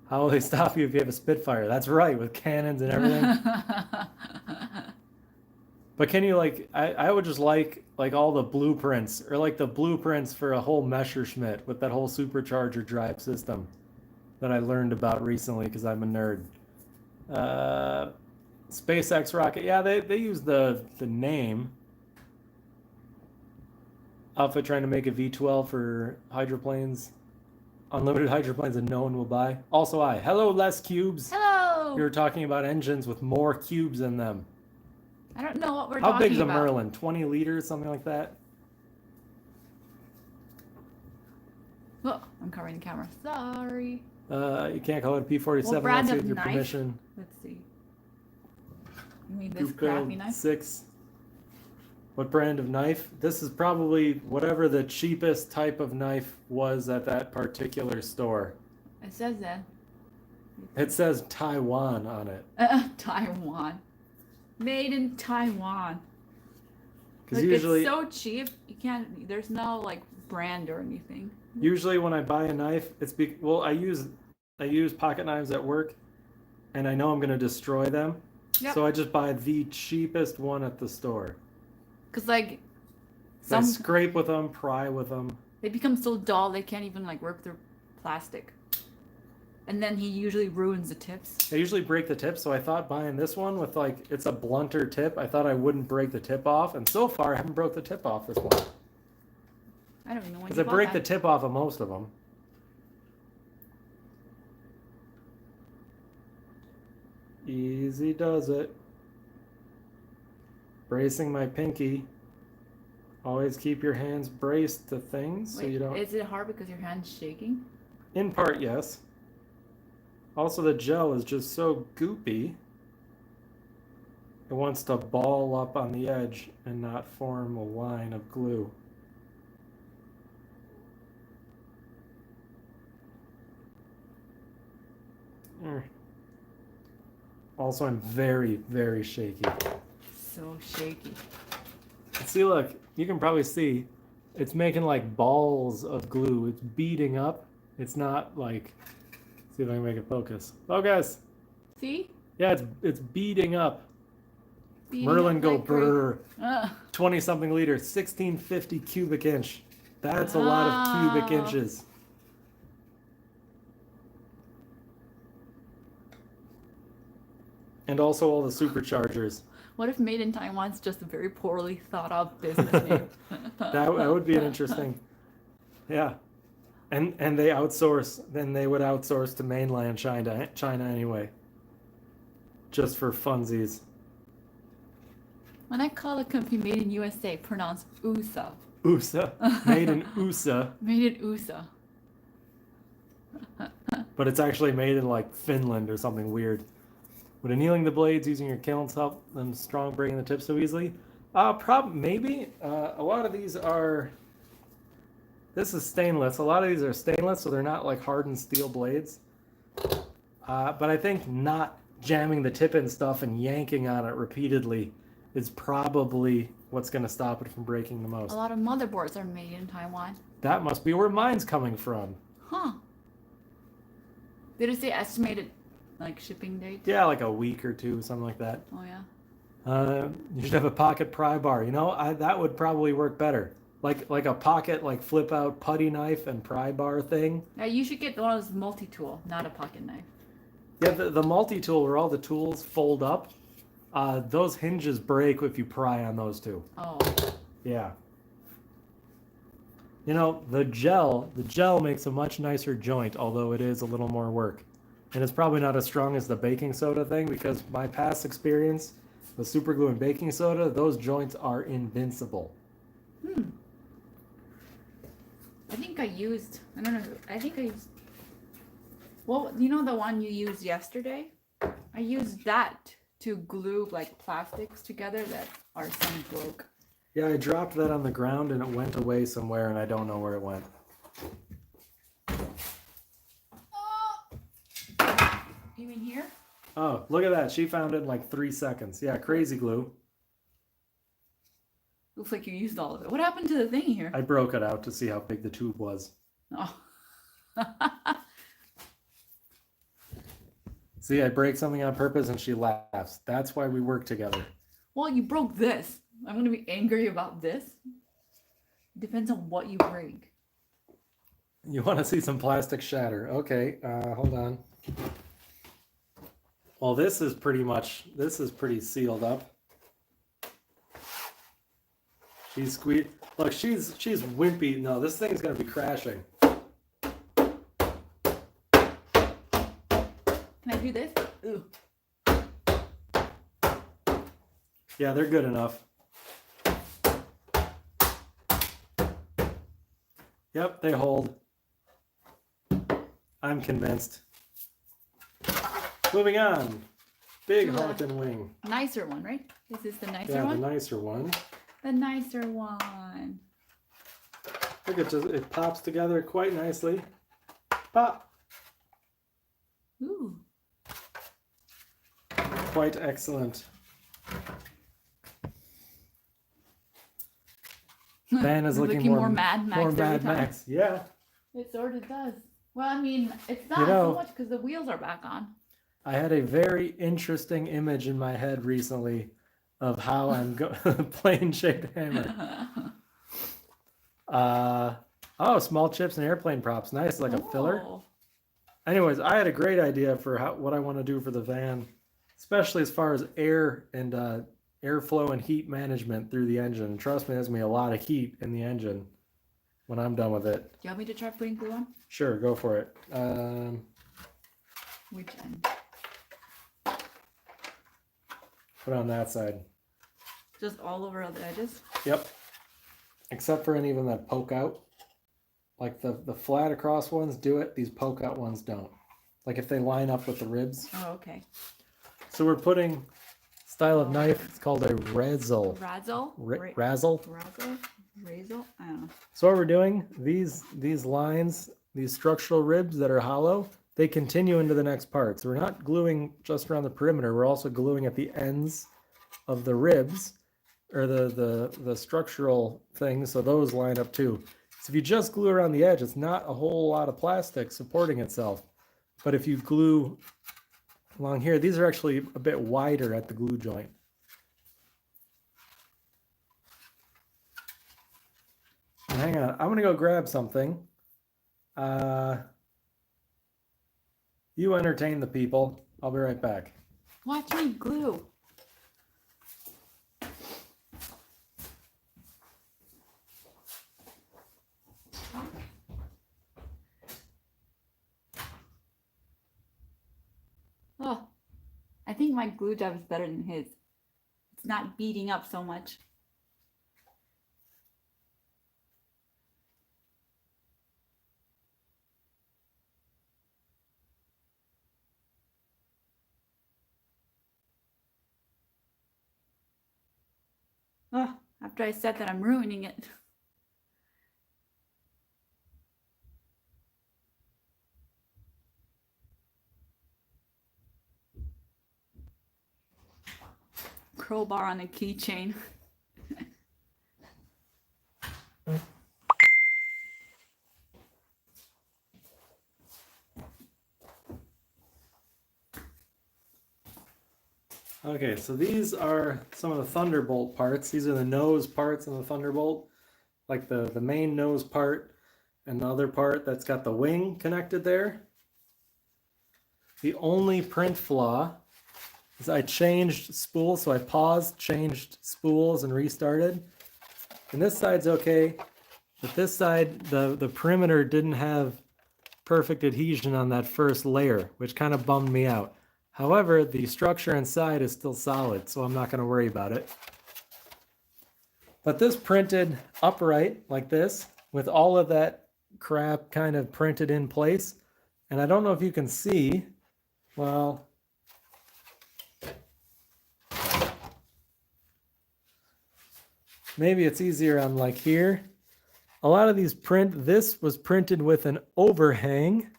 How will they stop you if you have a Spitfire? That's right, with cannons and everything. But can you like, I would just like all the blueprints, or like the blueprints for a whole Messerschmitt with that whole supercharger drive system that I learned about recently because I'm a nerd. SpaceX rocket, yeah, they use the name. Alpha trying to make a V12 for hydroplanes, unlimited hydroplanes that no one will buy. Also, hello, less cubes. Hello. You were talking about engines with more cubes in them. I don't know what we're How talking big is a about. Merlin? 20 liters, something like that? Oh, I'm covering the camera. Sorry. You can't call it a P47 What brand unless of you have your knife? permission. Let's see. You mean this Group crafty code knife? 6. What brand of knife? This is probably whatever the cheapest type of knife was at that particular store. It says that. It says Taiwan on it. Taiwan. Made in Taiwan. Because Like, usually, it's so cheap, you can't, there's no like brand or anything. usually when I buy a knife, well, I use pocket knives at work, and I know I'm gonna destroy them, Yep. so I just buy the cheapest one at the store. Cause like I some scrape with them, pry with them. they become so dull they can't even like work through plastic. And then he usually ruins the tips. I usually break the tip, so I thought buying this one with like it's a blunter tip, I thought I wouldn't break the tip off, and so far I haven't broke the tip off this one. I don't even know when Because you I bought break the that. tip off of most of them. Easy does it. Bracing my pinky. Always keep your hands braced to things so Wait, you don't. is it hard because your hand's shaking? In part, yes. Also, the gel is just so goopy. It wants to ball up on the edge and not form a line of glue. Also, I'm very, very shaky. So shaky. See, look, you can probably see it's making like balls of glue. It's beating up. It's not like, see if I can make it focus. Focus! See? Yeah, it's beating up. Beating Merlin up go like crazy. brr. 20 something liters, 1650 cubic inch. That's a lot of cubic Wow. inches. And also all the superchargers. What if Made in Taiwan's just a very poorly thought of business name? That would be an interesting. Yeah. And they outsource, then they would outsource to mainland China anyway. Just for funsies. When I call a company Made in USA, pronounced USA. USA. Made in USA. Made in USA. But it's actually made in like Finland or something weird. Would annealing the blades using your kilns help them strong breaking the tips so easily? Maybe. A lot of these are. This is stainless. A lot of these are stainless, so they're not like hardened steel blades. But I think not jamming the tip in stuff and yanking on it repeatedly is probably what's going to stop it from breaking the most. A lot of motherboards are made in Taiwan. That must be where mine's coming from. Huh. Did it say estimated like shipping date? Yeah, like a week or two, something like that. Oh yeah. You should have a pocket pry bar. You know, that would probably work better. Like a pocket, like flip out putty knife and pry bar thing. Yeah, you should get one of those multi-tool, not a pocket knife. Yeah, the multi-tool where all the tools fold up. Those hinges break if you pry on those two. Oh. Yeah. You know, the gel makes a much nicer joint, although it is a little more work. And it's probably not as strong as the baking soda thing, because my past experience with super glue and baking soda, those joints are invincible. I think I used, well, you know the one you used yesterday? I used that to glue like plastics together that are some broke. Yeah, I dropped that on the ground and it went away somewhere and I don't know where it went. You mean here? Oh, look at that. She found it in like 3 seconds. Yeah, crazy glue. Looks like you used all of it. What happened to the thing here? I broke it out to see how big the tube was. Oh. See, I break something on purpose and she laughs. That's why we work together. Well, you broke this. I'm going to be angry about this. Depends on what you break. You want to see some plastic shatter. Okay, hold on. Well, this is pretty sealed up. She's squeezed. Look, she's wimpy. No, this thing's going to be crashing. Can I do this? Ooh. Yeah, they're good enough. Yep, they hold. I'm convinced. Moving on. Big Yeah. honkin' wing. Nicer one, right? This is the nicer Yeah, one? the nicer one. The nicer one. I think it pops together quite nicely. Pop. Ooh. Quite excellent. Van is looking more Mad Max. More every Mad time. Max. Yeah. It sort of does. Well, I mean, it's not You know, so much because the wheels are back on. I had a very interesting image in my head recently of how I'm plane shaped hammer. Oh, small chips and airplane props. Nice, like a filler. Oh. Anyways, I had a great idea for what I want to do for the van, especially as far as air and airflow and heat management through the engine. And trust me, there's gonna be a lot of heat in the engine when I'm done with it. Do you want me to try putting glue on? Sure, go for it. Which end? Put it on that side. Just all over the edges? Yep. Except for any of them that poke out. Like the flat across ones do it, these poke out ones don't. Like if they line up with the ribs. Oh, okay. So we're putting style of knife, it's called a razzle. Razzle? Razzle? Razzle? Razzle? I don't know. So what we're doing, these lines, these structural ribs that are hollow, they continue into the next part. So we're not gluing just around the perimeter, we're also gluing at the ends of the ribs, or the structural things, so those line up too. So if you just glue around the edge, it's not a whole lot of plastic supporting itself. But if you glue along here, these are actually a bit wider at the glue joint. And hang on, I'm gonna go grab something. You entertain the people. I'll be right back. Watch me glue. Oh, I think my glue job is better than his. It's not beating up so much. Oh, after I said that, I'm ruining it. Crowbar on a keychain. Okay, so these are some of the Thunderbolt parts. These are the nose parts of the Thunderbolt, like the main nose part and the other part that's got the wing connected there. The only print flaw is I changed spools, so I paused, changed spools, and restarted. And this side's okay, but this side, the perimeter didn't have perfect adhesion on that first layer, which kind of bummed me out. However, the structure inside is still solid, so I'm not going to worry about it. But this printed upright like this, with all of that crap kind of printed in place. And I don't know if you can see, well, maybe it's easier on like here. A lot of these this was printed with an overhang.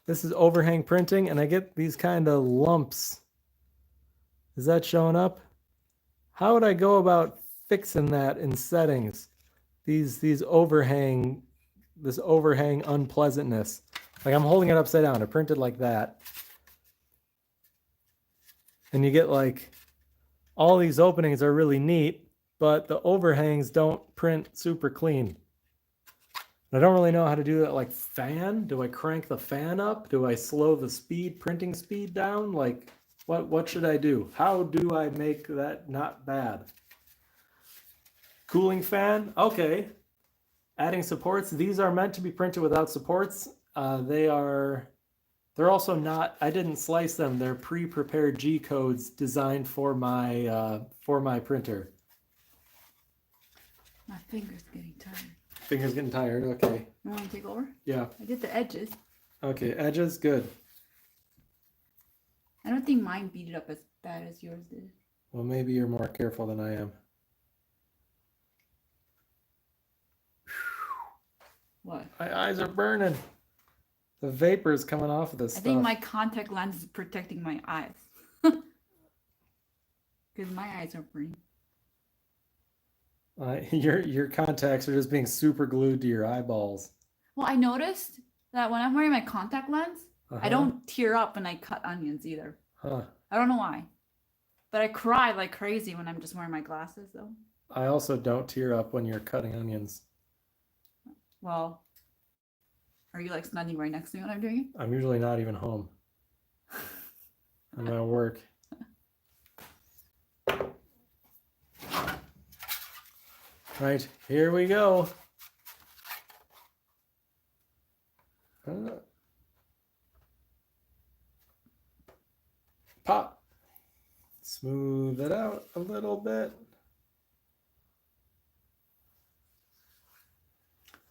This is overhang printing, and I get these kind of lumps. Is that showing up? How would I go about fixing that in settings? These overhang, this overhang unpleasantness. Like I'm holding it upside down. I printed like that. And you get like, all these openings are really neat, but the overhangs don't print super clean. I don't really know how to do that, like fan. Do I crank the fan up? Do I slow the printing speed down? Like, what should I do? How do I make that not bad? Cooling fan, okay. Adding supports. These are meant to be printed without supports. They are They're also not. I didn't slice them. They're pre-prepared G codes designed for my printer. My finger's getting tired. Fingers getting tired. Okay. You want to take over? Yeah. I did the edges. Okay. Edges good. I don't think mine beat it up as bad as yours did. Well, maybe you're more careful than I am. What? My eyes are burning. The vapor is coming off of this I stuff. think my contact lens is protecting my eyes. Because my eyes are burning. Your contacts are just being super glued to your eyeballs. Well, I noticed that when I'm wearing my contact lens, Uh-huh. I don't tear up when I cut onions either. Huh. I don't know why. But I cry like crazy when I'm just wearing my glasses, though. I also don't tear up when you're cutting onions. Well, are you like standing right next to me when I'm doing it? I'm usually not even home. I'm at work. Right, here we go. Pop. Smooth it out a little bit.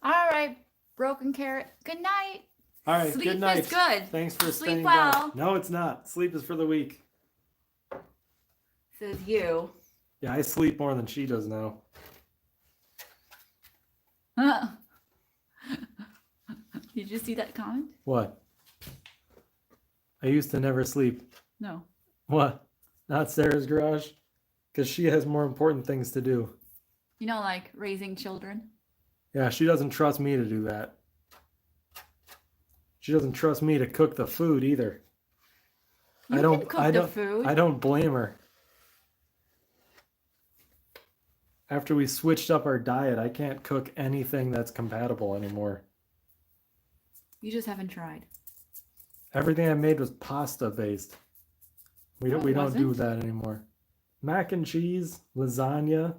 All right, broken carrot. Good night. All right, Sleep good night. is good. Thanks for Sleep staying well. down. No, it's not. Sleep is for the weak. Says you. Yeah, I sleep more than she does now. Did you see that comment? What? I used to never sleep. No. What? Not Sarah's garage? Because she has more important things to do. You know, like raising children. Yeah, she doesn't trust me to do that. She doesn't trust me to cook the food either. You can cook the food. I don't blame her. After we switched up our diet, I can't cook anything that's compatible anymore. You just haven't tried. Everything I made was pasta based. We No, it don't do wasn't. that anymore. Mac and cheese, lasagna.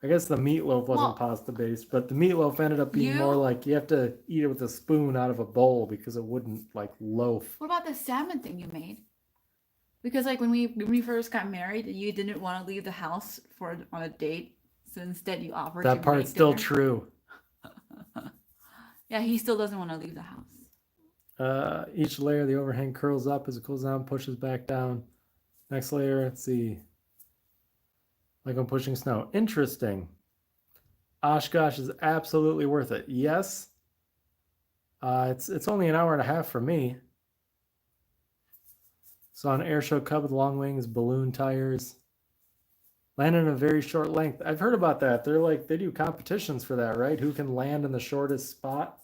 I guess the meatloaf wasn't Well, pasta based, but the meatloaf ended up being more you- like you have to eat it with a spoon out of a bowl because it wouldn't like loaf. What about the salmon thing you made? Because like when we first got married, you didn't want to leave the house on a date, so instead you offered. That to part's make still dinner. true. Yeah, he still doesn't want to leave the house. Each layer of the overhang curls up as it cools down, pushes back down. Next layer, let's see. Like I'm pushing snow. Interesting. Oshkosh is absolutely worth it. Yes. It's only an hour and a half for me. So on air show cub with long wings, balloon tires. Land in a very short length. I've heard about that. They do competitions for that, right? Who can land in the shortest spot?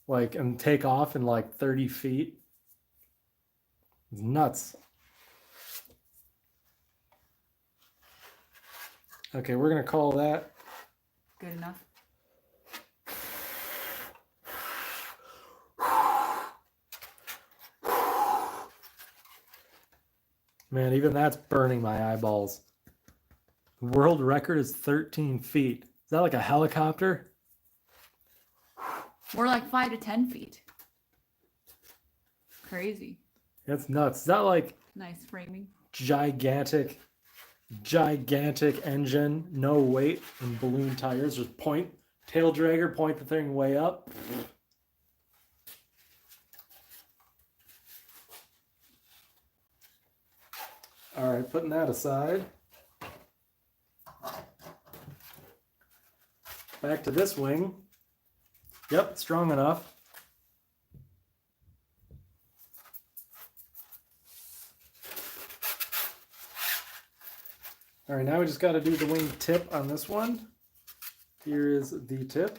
Like, and take off in like 30 feet. It's nuts. Okay, we're gonna call that. Good enough. Man, even that's burning my eyeballs. The world record is 13 feet. Is that like a helicopter? We're like 5 to 10 feet. Crazy. That's nuts. Is that like Nice framing. gigantic engine, no weight, and balloon tires? Just tail dragger, point the thing way up. All right, putting that aside. Back to this wing. Yep, strong enough. All right, now we just got to do the wing tip on this one. Here is the tip.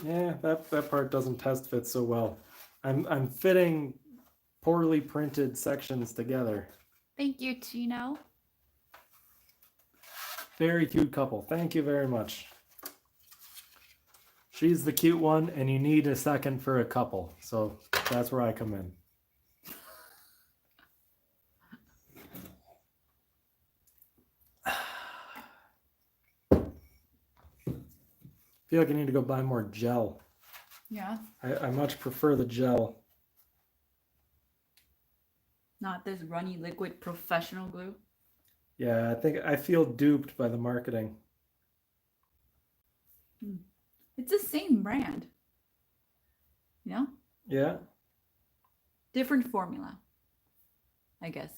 Yeah, that part doesn't test fit so well. I'm fitting poorly printed sections together. Thank you, Chino. Very cute couple. Thank you very much. She's the cute one, and you need a second for a couple. So that's where I come in. feel like I need to go buy more gel. Yeah. I much prefer the gel. Not this runny liquid professional glue. Yeah, I think I feel duped by the marketing. It's the same brand. You know? Yeah. Different formula, I guess.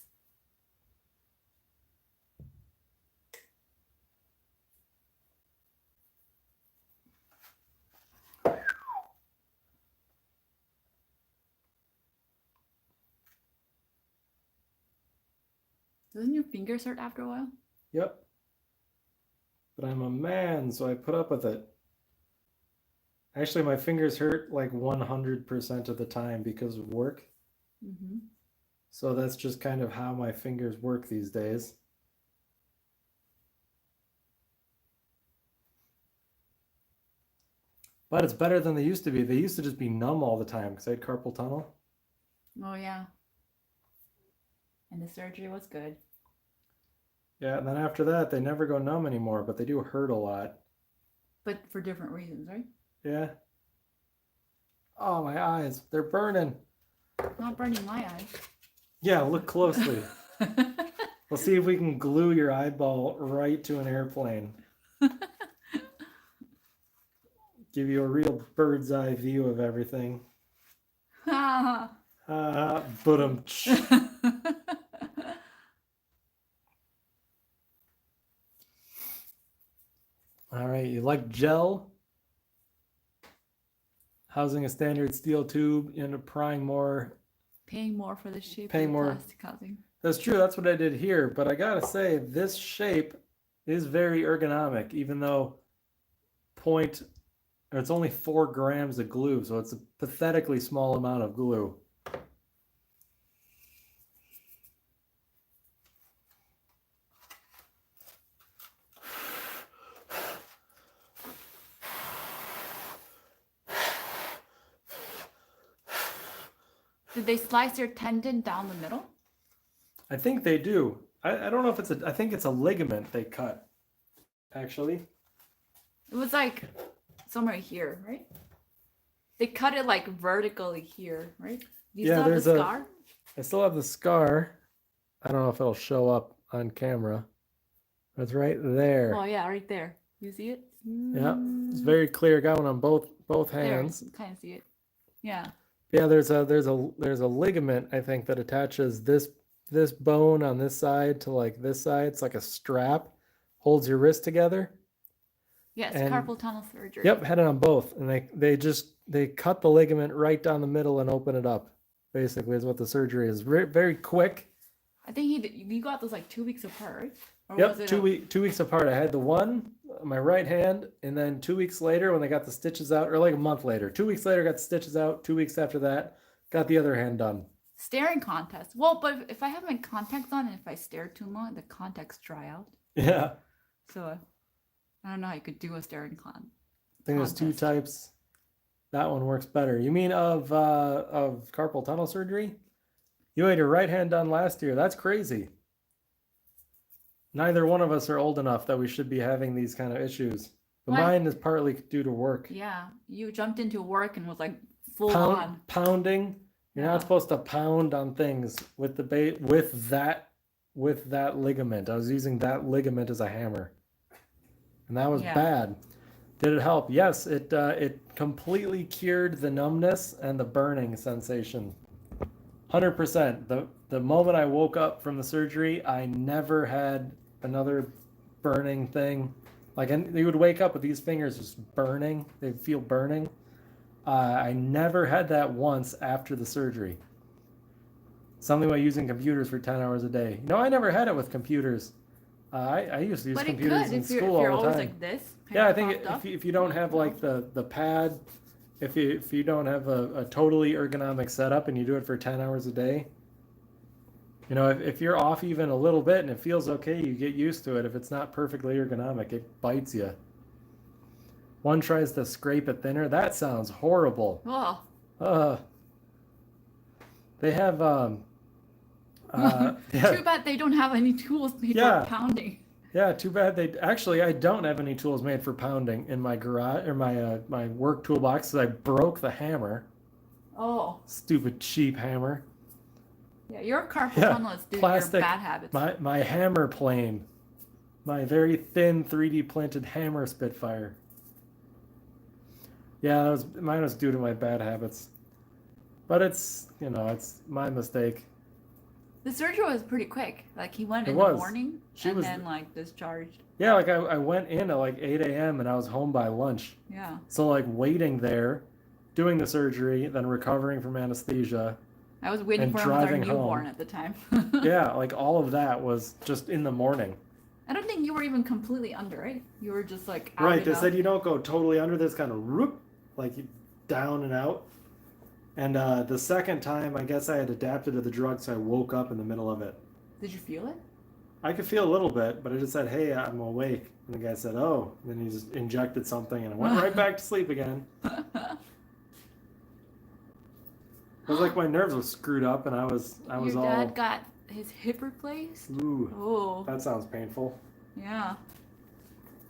Doesn't your fingers hurt after a while? Yep. But I'm a man, so I put up with it. Actually, my fingers hurt like 100% of the time because of work. Mm-hmm. So that's just kind of how my fingers work these days. But it's better than they used to be. They used to just be numb all the time because I had carpal tunnel. Oh, yeah. And the surgery was good. Yeah, and then after that, they never go numb anymore, but they do hurt a lot. But for different reasons, right? Yeah. Oh, my eyes. They're burning. Not burning my eyes. Yeah, look closely. We'll see if we can glue your eyeball right to an airplane. Give you a real bird's eye view of everything. But all right, you like gel? Housing a standard steel tube, you end up prying more. Paying more for the shape Paying of the more. plastic housing. That's true, that's what I did here, but I gotta say, this shape is very ergonomic, even though it's only 4 grams of glue, so it's a pathetically small amount of glue. Did they slice your tendon down the middle? I think they do. I don't know if I think it's a ligament they cut, actually. It was like somewhere here, right? They cut it like vertically here, right? Do you Yeah, still have there's the scar? I still have the scar. I don't know if it'll show up on camera. But it's right there. Oh yeah, right there. You see it? Yeah, it's very clear. Got one on both hands. There, you kind of see it. Yeah. Yeah, there's a ligament I think that attaches this bone on this side to like this side. It's like a strap, holds your wrist together. Yes, And- carpal tunnel surgery. Yep, had it on both, and they cut the ligament right down the middle and open it up. Basically, is what the surgery is. Very quick. I think you got those like 2 weeks apart, right? Or Yep, was it 2 weeks apart. I had the one on my right hand, and then 2 weeks later, when they got the stitches out, or like a month later, 2 weeks later, got the stitches out. 2 weeks after that, got the other hand done. staring contest? Well, but if I have my contacts on and if I stare too long, the contacts dry out. Yeah, So I don't know how you could do a staring con. I think there's 2 Contest. types. That one works better. You mean of carpal tunnel surgery? You had your right hand done last year. That's crazy. Neither one of us are old enough that we should be having these kind of issues. But What? mine is partly due to work. Yeah, you jumped into work and was like full on. Pounding. You're Yeah. not supposed to pound on things with the bait with that ligament. I was using that ligament as a hammer, and that was Yeah. bad. Did it help? Yes, it completely cured the numbness and the burning sensation. 100%. The moment I woke up from the surgery, I never had another burning thing. Like, and you would wake up with these fingers just burning. They'd feel burning. I never had that once after the surgery. Something about using computers for 10 hours a day. No, I never had it with computers. I used to use But it computers could in if you're, school if you're all the always time. like this. kind Yeah, I of think propped up. if you don't have like the pad, if you don't have a totally ergonomic setup and you do it for 10 hours a day, you know, if you're off even a little bit and it feels okay, you get used to it. If it's not perfectly ergonomic, it bites you. One tries to scrape it thinner. That sounds horrible. Oh, They have yeah. too bad they don't have any tools made Yeah. for pounding. Yeah, too bad they actually I don't have any tools made for pounding in my garage or my work toolbox because I broke the hammer. Oh, Stupid cheap hammer. yeah, your carpal Yeah, tunnel is due to your plastic. bad habits. My hammer plane. My very thin 3D printed hammer Spitfire. Yeah, mine was due to my bad habits. But it's it's my mistake. The surgery was pretty quick. Like he went It in the was. morning She and was then like discharged. Yeah, like I went in at like 8 a.m. and I was home by lunch. Yeah. So like waiting there, doing the surgery, then recovering from anesthesia. I was waiting And for him with our driving newborn home. at the time. Yeah, like all of that was just in the morning. I don't think you were even completely under, right? You were just like out Right, and they out. said you don't go totally under this kind of whoop, like down and out. And the second time, I guess I had adapted to the drug, so I woke up in the middle of it. Did you feel it? I could feel a little bit, but I just said, "Hey, I'm awake." And the guy said, "Oh." And then he just injected something, and I went right back to sleep again. It was like my nerves were screwed up, and I was Your all. dad got his hip replaced? Ooh, Oh, that sounds painful. yeah.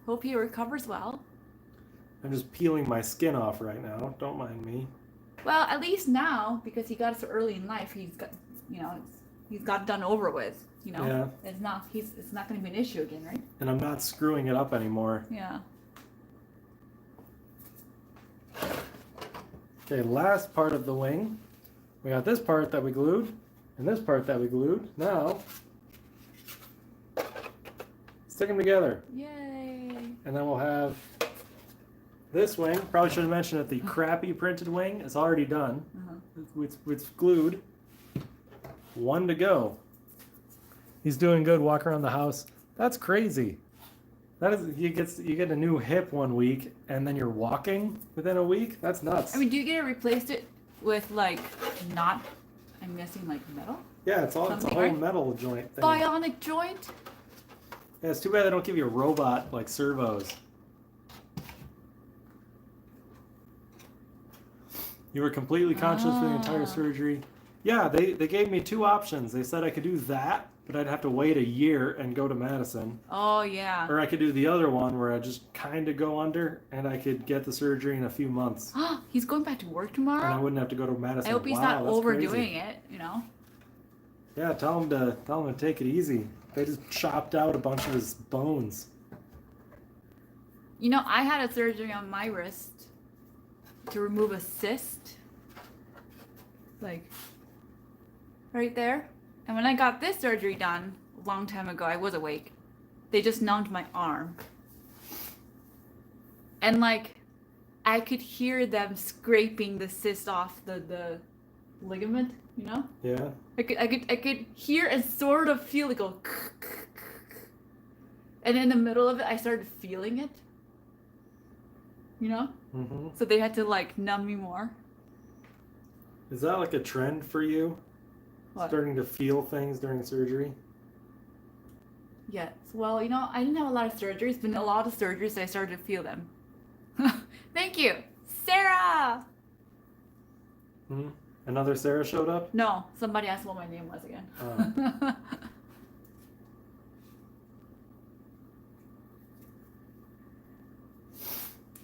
Hope he recovers well. I'm just peeling my skin off right now. Don't mind me. Well, at least now, because he got it so early in life, he's got, he's got done over with. Yeah. It's not going to be an issue again, right? And I'm not screwing it up anymore. Yeah. Okay, last part of the wing. We got this part that we glued, and this part that we glued. Now, stick them together. Yay. And then we'll have this wing. Probably should have mentioned that the crappy printed wing is already done. Uh-huh. It's glued. One to go. He's doing good. Walk around the house. That's crazy. That is you get a new hip 1 week, and then you're walking within a week. That's nuts. I mean, do you get to replace it with like not? I'm guessing like metal. Yeah, it's a Something, whole right? metal joint thing. Bionic joint. Yeah, it's too bad they don't give you a robot like servos. You were completely conscious for the entire Ah. surgery. Yeah, they gave me two options. They said I could do that, but I'd have to wait a year and go to Madison. Oh yeah. Or I could do the other one where I just kind of go under and I could get the surgery in a few months. He's going back to work And I tomorrow. wouldn't have to go to Madison. I hope he's Wow, not that's overdoing crazy. it. Yeah, tell him to take it easy. They just chopped out a bunch of his bones. I had a surgery on my wrist to remove a cyst. Like right there. And when I got this surgery done a long time ago, I was awake. They just numbed my arm. And like I could hear them scraping the cyst off the ligament, Yeah. I could hear and sort of feel it go. And in the middle of it, I started feeling it. Mm-hmm. So they had to like numb me more. Is that like a trend for you? What? Starting to feel things during surgery? Yes. Well, I didn't have a lot of surgeries, but in a lot of surgeries, I started to feel them. Thank you, Sarah. Hmm. Another Sarah showed up? No, somebody asked what my name was again. Oh.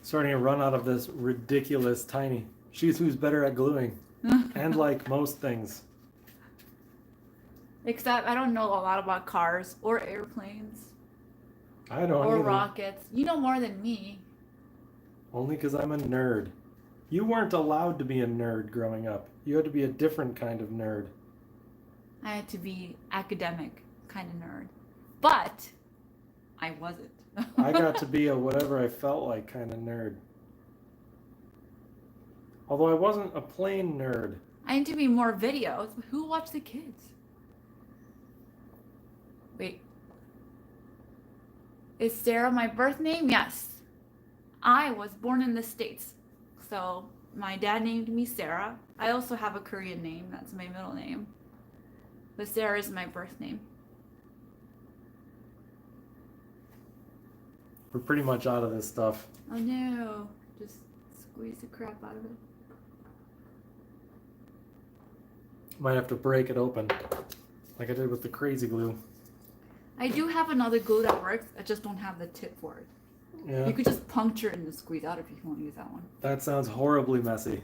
Starting to run out of this ridiculous tiny. She's who's better at gluing. And like most things. Except I don't know a lot about cars or airplanes I don't or either. rockets. You know more than me. Only because I'm a nerd. You weren't allowed to be a nerd growing up. You had to be a different kind of nerd. I had to be academic kind of nerd, but I wasn't. I got to be a whatever I felt like kind of nerd. Although I wasn't a plain nerd. I need to be more videos. Who watched the kids? Wait. Is Sarah my birth name? Yes. I was born in the States. So my dad named me Sarah. I also have a Korean name. That's my middle name. But Sarah is my birth name. We're pretty much out of this stuff. Oh no. Just squeeze the crap out of it. Might have to break it open. Like I did with the crazy glue. I do have another glue that works. I just don't have the tip for it. Yeah. You could just puncture and just squeeze out if you want to use that one. That sounds horribly messy.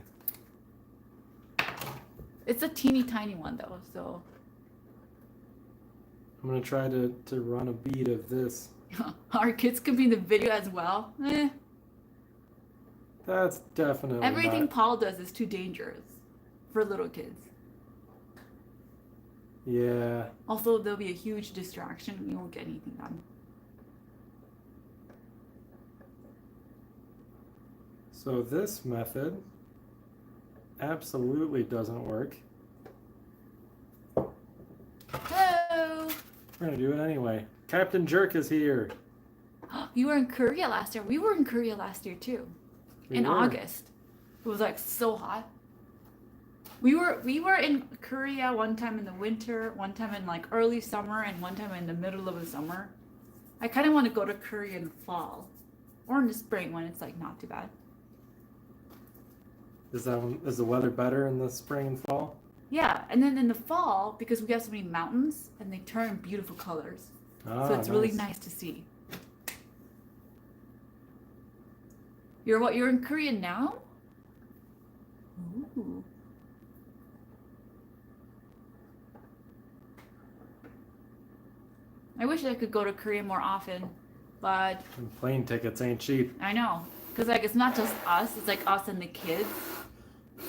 It's a teeny tiny one though, so. I'm gonna try to run a bead of this. Our kids could be in the video as well. That's definitely Everything not... Paul does is too dangerous for little kids. Yeah. Also, there'll be a huge distraction and you won't get anything done. So this method absolutely doesn't work. Hello! We're gonna do it anyway. Captain Jerk is here. You were in Korea last year. We were in Korea last year too. We In were. August. It was like so hot. We were in Korea one time in the winter, one time in like early summer, and one time in the middle of the summer. I kind of want to go to Korea in the fall, or in the spring when it's like not too bad. Is the weather better in the spring and fall? Yeah, and then in the fall, because we have so many mountains, and they turn beautiful colors, so it's really nice to see. You're in Korea now? Ooh. I wish I could go to Korea more often, but And plane tickets ain't cheap. I know, because like it's not just us; it's like us and the kids,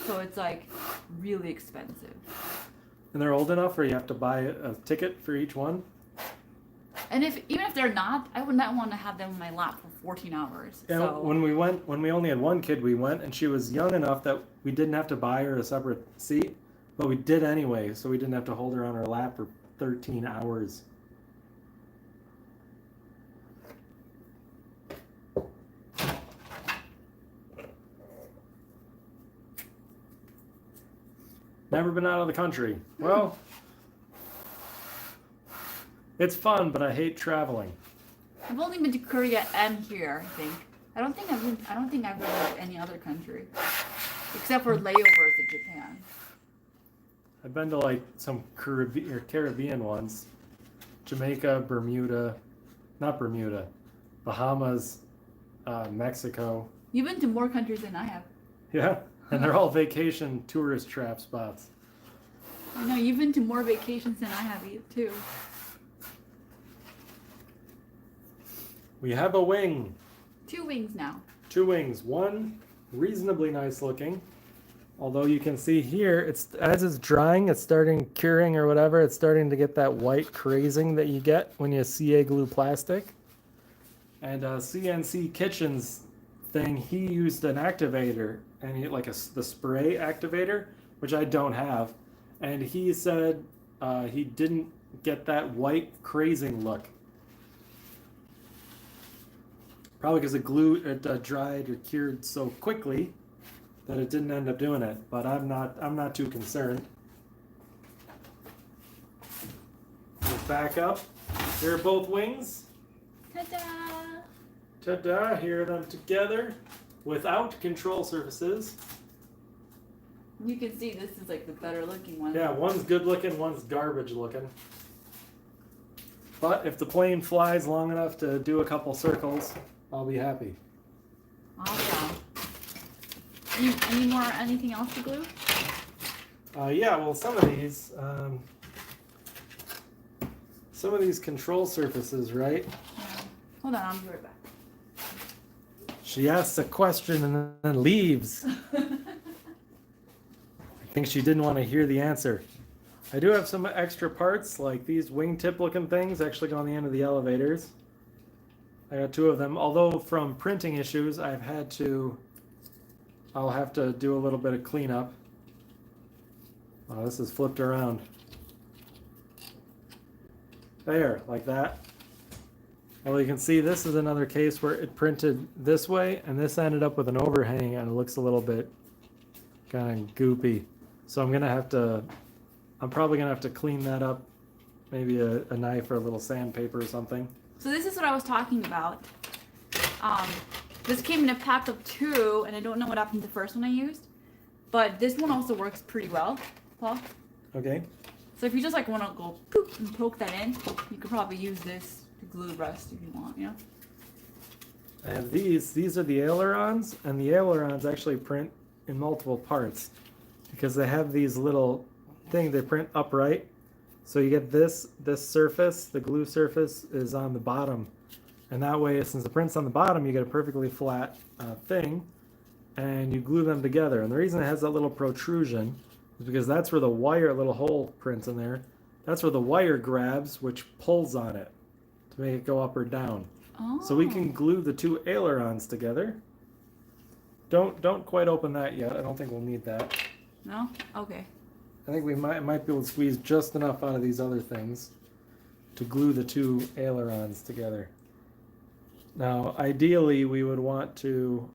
so it's like really expensive. And they're old enough where you have to buy a ticket for each one? And even if they're not, I would not want to have them in my lap for 14 hours. Yeah, So when we only had one kid, we went and she was young enough that we didn't have to buy her a separate seat, but we did anyway, so we didn't have to hold her on our lap for 13 hours. Never been out of the country. Well, it's fun, but I hate traveling. I've only been to Korea and here, I think. I don't think I've been to any other country, except for layovers in Japan. I've been to like some Caribbean ones. Jamaica, Bahamas, Mexico. You've been to more countries than I have. Yeah, and they're all vacation tourist trap spots. I know you've been to more vacations than I have too. We have a wing. 2 wings now. 2 wings. One reasonably nice looking. Although you can see here, as it's drying, it's starting curing or whatever, it's starting to get that white crazing that you get when you CA glue plastic. And CNC Kitchen's thing, he used an activator, and the spray activator, which I don't have. And he said he didn't get that white crazing look. Probably because it dried or cured so quickly that it didn't end up doing it. But I'm not too concerned. We'll back up. Here are both wings. Ta-da! Ta-da! Here are them together without control surfaces. You can see this is like the better looking one. Yeah, one's good looking, one's garbage looking. But if the plane flies long enough to do a couple circles, I'll be happy. Awesome. Anything else to glue? Yeah, well, some of these control surfaces, right? Yeah. Hold on, I'll be right back. She asks a question and then leaves. I think she didn't want to hear the answer. I do have some extra parts, like these wingtip looking things actually go on the end of the elevators. I got 2 of them, although from printing issues I'll have to do a little bit of cleanup. Oh, this is flipped around. There, like that. Well, you can see this is another case where it printed this way and this ended up with an overhang and it looks a little bit kind of goopy. So I'm probably gonna have to clean that up, maybe a knife or a little sandpaper or something. So this is what I was talking about. This came in a pack of 2, and I don't know what happened to the first one I used, but this one also works pretty well, Paul. Okay. So if you just like want to go poop and poke that in, you could probably use this to glue the rest if you want, you know? I have these. These are the ailerons, and the ailerons actually print in multiple parts because they have these little thing they print upright. So you get this surface, the glue surface is on the bottom, and that way, since the print's on the bottom, you get a perfectly flat thing, and you glue them together. And the reason it has that little protrusion is because that's where the wire, little hole prints in there. That's where the wire grabs, which pulls on it to make it go up or down. Oh. So we can glue the two ailerons together. Don't quite open that yet. I don't think we'll need that. No? Okay. I think we might be able to squeeze just enough out of these other things to glue the two ailerons together. Now, ideally, we would want to.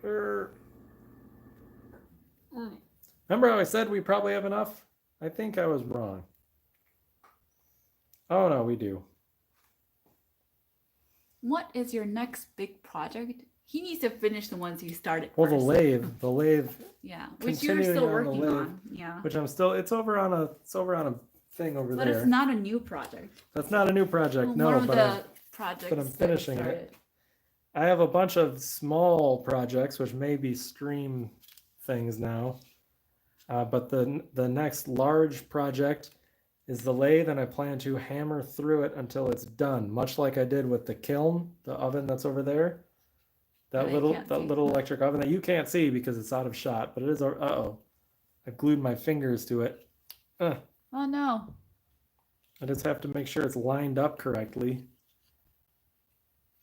Remember how I said we probably have enough? I think I was wrong. Oh no, we do. What is your next big project? He needs to finish the ones he started Well, first. the lathe. Yeah, which you're continuing still on the working lathe, on. Yeah. Which I'm still. It's over on a thing over But there. it's not a new project. That's not a new project, Well, no. one of But the projects I'm that you finishing it. started. I have a bunch of small projects, which may be stream things now. But the next large project is the lathe, and I plan to hammer through it until it's done, much like I did with the kiln, the oven that's over there. That I little can't see. little electric oven that you can't see because it's out of shot, but it is. Uh-oh, I glued my fingers to it. Oh no. I just have to make sure it's lined up correctly.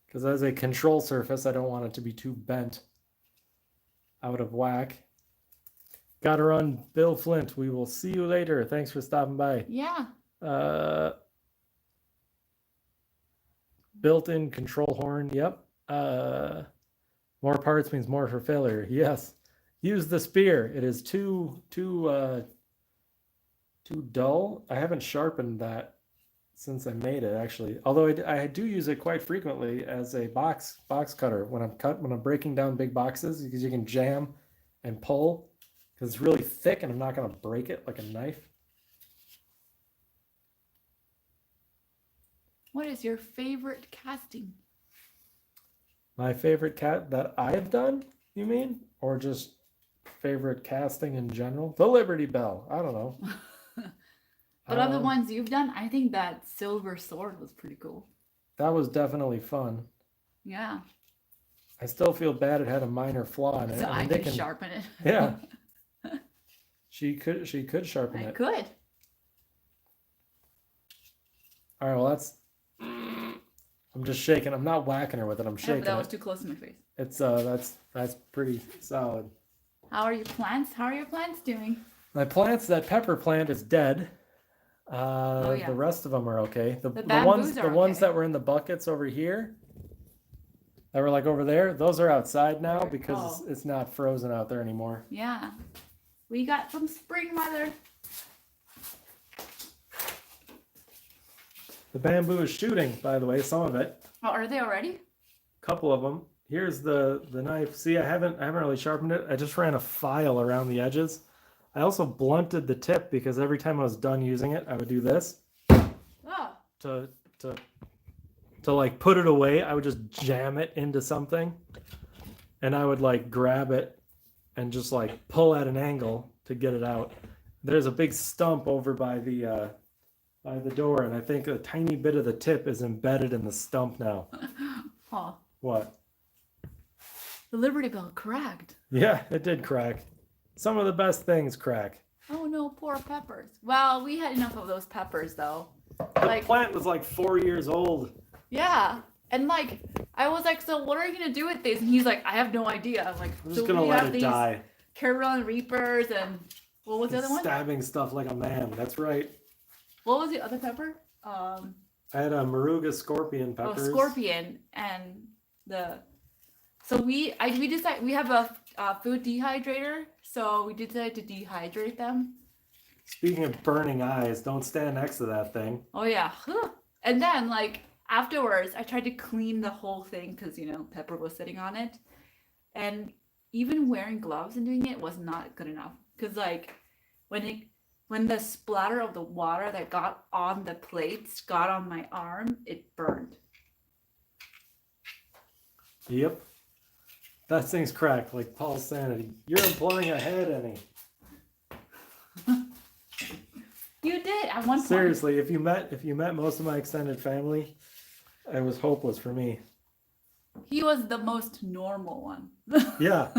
Because as a control surface, I don't want it to be too bent, out of whack. Gotta run, Bill Flint. We will see you later. Thanks for stopping by. Yeah. Built-in control horn. Yep. More parts means more for failure. Yes. Use the spear. It is too dull. I haven't sharpened that since I made it, actually. Although I do use it quite frequently as a box cutter when I'm breaking down big boxes, because you can jam and pull because it's really thick and I'm not going to break it like a knife. What is your favorite casting? My favorite cat that I've done, you mean? Or just favorite casting in general? The Liberty Bell. I don't know. But of the ones you've done, I think that silver sword was pretty cool. That was definitely fun. Yeah. I still feel bad it had a minor flaw in it. So I'm I could thinking- sharpen it. Yeah. She could sharpen I it. could. All right, well I'm just shaking. I'm not whacking her with it. I'm Yeah, but shaking that was it. too close to my face. It's that's pretty solid. How are your plants? How are your plants doing? My plants, that pepper plant is dead. Yeah. The rest of them are okay. The bamboos are ones okay. that were in the buckets over here, that were like over there, those are outside now because Oh. it's not frozen out there anymore. Yeah. We got some spring weather. The bamboo is shooting, by the way, some of it. Oh, are they already? Couple of them. Here's the knife. See, I haven't really sharpened it. I just ran a file around the edges. I also blunted the tip because every time I was done using it, I would do this Oh. to like put it away. I would just jam it into something, and I would like grab it and just like pull at an angle to get it out. There's a big stump over by the door, and I think a tiny bit of the tip is embedded in the stump now. Oh. What? The Liberty Bell cracked. Yeah, it did crack. Some of the best things crack. Oh no, poor peppers. Well, we had enough of those peppers though. The Like, plant was like 4 years old. yeah. And like, I was like, so what are you gonna do with these? And he's like, I have no idea. I'm like, I'm so just gonna we let have it these die. Carolina Reapers and what was the other one? Stabbing stuff like a man. That's right. What was the other pepper? I had a Moruga scorpion peppers. Oh, scorpion and the. So we decided we have a food dehydrator, so we decided to dehydrate them. Speaking of burning eyes, don't stand next to that thing. Oh yeah, and then like afterwards, I tried to clean the whole thing because pepper was sitting on it, and even wearing gloves and doing it was not good enough because like when when the splatter of the water that got on the plates got on my arm, it burned. Yep. That thing's cracked like Paul's sanity. You're implying I had any. You did at one point. Seriously, if you met most of my extended family, it was hopeless for me. He was the most normal one. Yeah,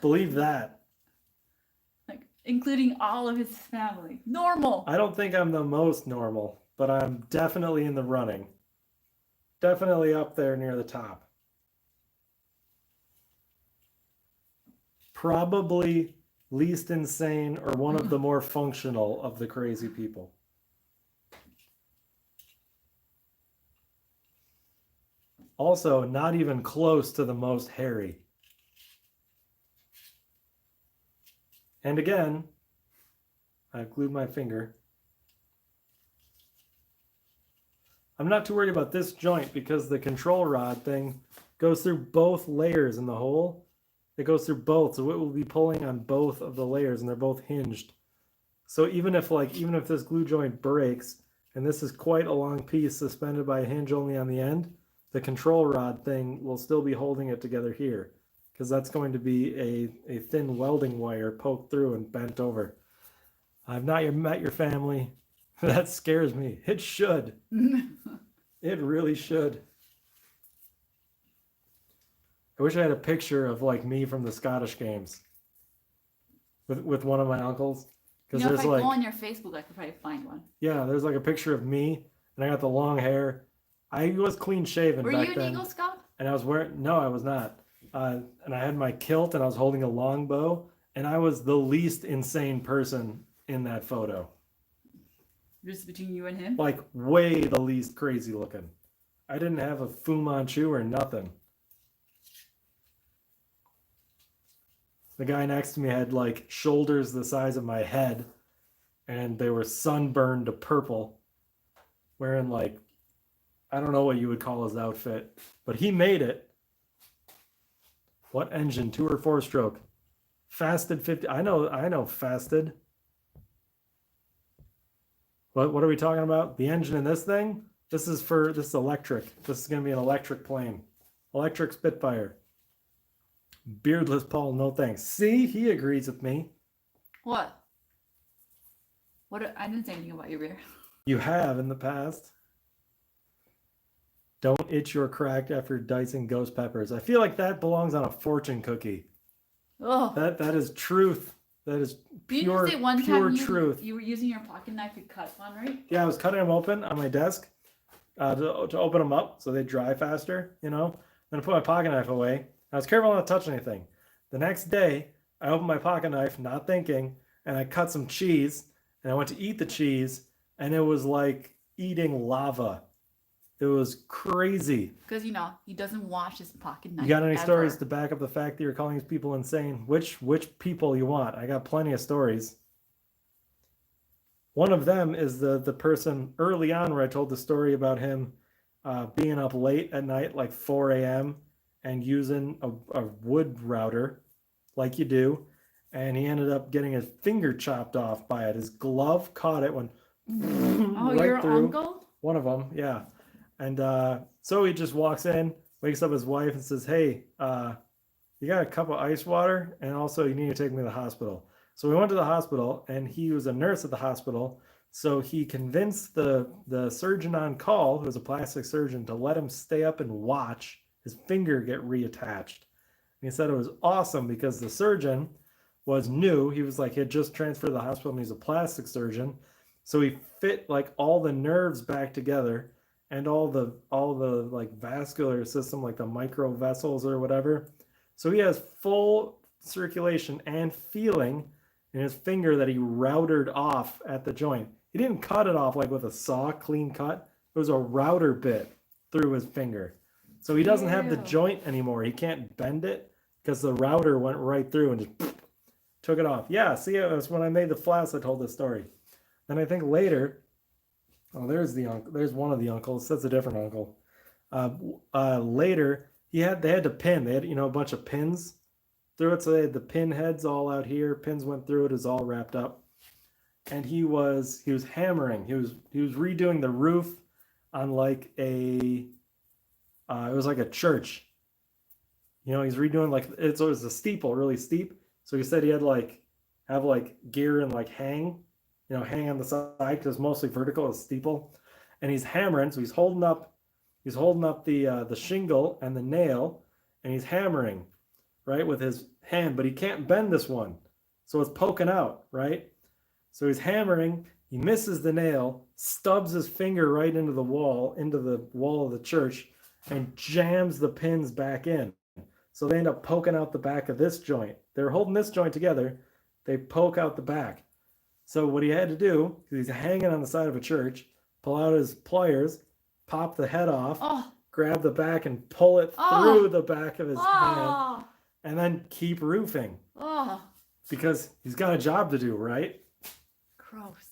believe that. Like, including all of his family. Normal. I don't think I'm the most normal, but I'm definitely in the running. Definitely up there near the top. Probably least insane or one of the more functional of the crazy people. Also, not even close to the most hairy. And again, I've glued my finger. I'm not too worried about this joint because the control rod thing goes through both layers in the hole. It goes through both, so it will be pulling on both of the layers, and they're both hinged. So even if this glue joint breaks, and this is quite a long piece suspended by a hinge only on the end, the control rod thing will still be holding it together here, because that's going to be a thin welding wire poked through and bent over. I've not yet met your family. That scares me. It should. It really should. I wish I had a picture of like me from the Scottish games with one of my uncles. Because if there's I like go on your Facebook, I could probably find one. yeah, there's like a picture of me, and I got the long hair. I was clean shaven Were back you an then, Eagle Scout? and I was wearing no, I was not. And I had my kilt, and I was holding a longbow, and I was the least insane person in that photo. Just between you and him? Like way the least crazy looking. I didn't have a Fu Manchu or nothing. The guy next to me had like shoulders the size of my head, and they were sunburned to purple, wearing like, I don't know what you would call his outfit, but he made it. What engine? 2 or 4 stroke? Fasted 50. I know fasted. What are we talking about? The engine in this thing? This is electric. This is going to be an electric plane. Electric Spitfire. Beardless Paul, no thanks. See, he agrees with me. What? I didn't say anything about your beer. You have in the past. Don't itch your crack after dicing ghost peppers. I feel like that belongs on a fortune cookie. Oh. That is truth. That is pure, you say one pure time truth. You were using your pocket knife to cut one, right? Yeah, I was cutting them open on my desk to open them up so they dry faster, you know. Then I put my pocket knife away. I was careful not to touch anything. The next day, I opened my pocket knife, not thinking, and I cut some cheese, and I went to eat the cheese, and it was like eating lava. It was crazy. Because, he doesn't wash his pocket knife. You got any ever. stories to back up the fact that you're calling these people insane? Which people you want? I got plenty of stories. One of them is the person early on where I told the story about him being up late at night, like 4 a.m., and using a wood router, like you do, and he ended up getting his finger chopped off by it. His glove caught it when right your through. uncle? One of them, yeah. And so he just walks in, wakes up his wife, and says, "Hey, you got a cup of ice water, and also you need to take me to the hospital." So we went to the hospital, and he was a nurse at the hospital. So he convinced the surgeon on call, who was a plastic surgeon, to let him stay up and watch his finger get reattached. And he said it was awesome because the surgeon was new. He was like, he had just transferred to the hospital, and he's a plastic surgeon. So he fit like all the nerves back together and all the like vascular system, like the micro vessels or whatever. So he has full circulation and feeling in his finger that he routered off at the joint. He didn't cut it off like with a saw, clean cut. It was a router bit through his finger. So he doesn't have the joint anymore. He can't bend it because the router went right through and just took it off. Yeah, see, it was when I made the flask I told this story. Then I think later, there's one of the uncles. That's a different uncle. Later, they had to pin. They had a bunch of pins through it. So they had the pin heads all out here. Pins went through it. It was all wrapped up. and he was hammering. He was redoing the roof on like a it was like a church. He's redoing like it was a steeple, really steep. So he said he had like have like gear and like hang on the side because it's mostly vertical, a steeple, and he's hammering. So he's holding up the shingle and the nail, and he's hammering, right, with his hand, but he can't bend this one, so it's poking out, right? So he's hammering. He misses the nail, stubs his finger right into the wall of the church, and jams the pins back in. So they end up poking out the back of this joint. They're holding this joint together. They poke out the back. So what he had to do, because he's hanging on the side of a church, pull out his pliers, pop the head off, grab the back and pull it through the back of his hand, and then keep roofing. Because he's got a job to do, right? Gross.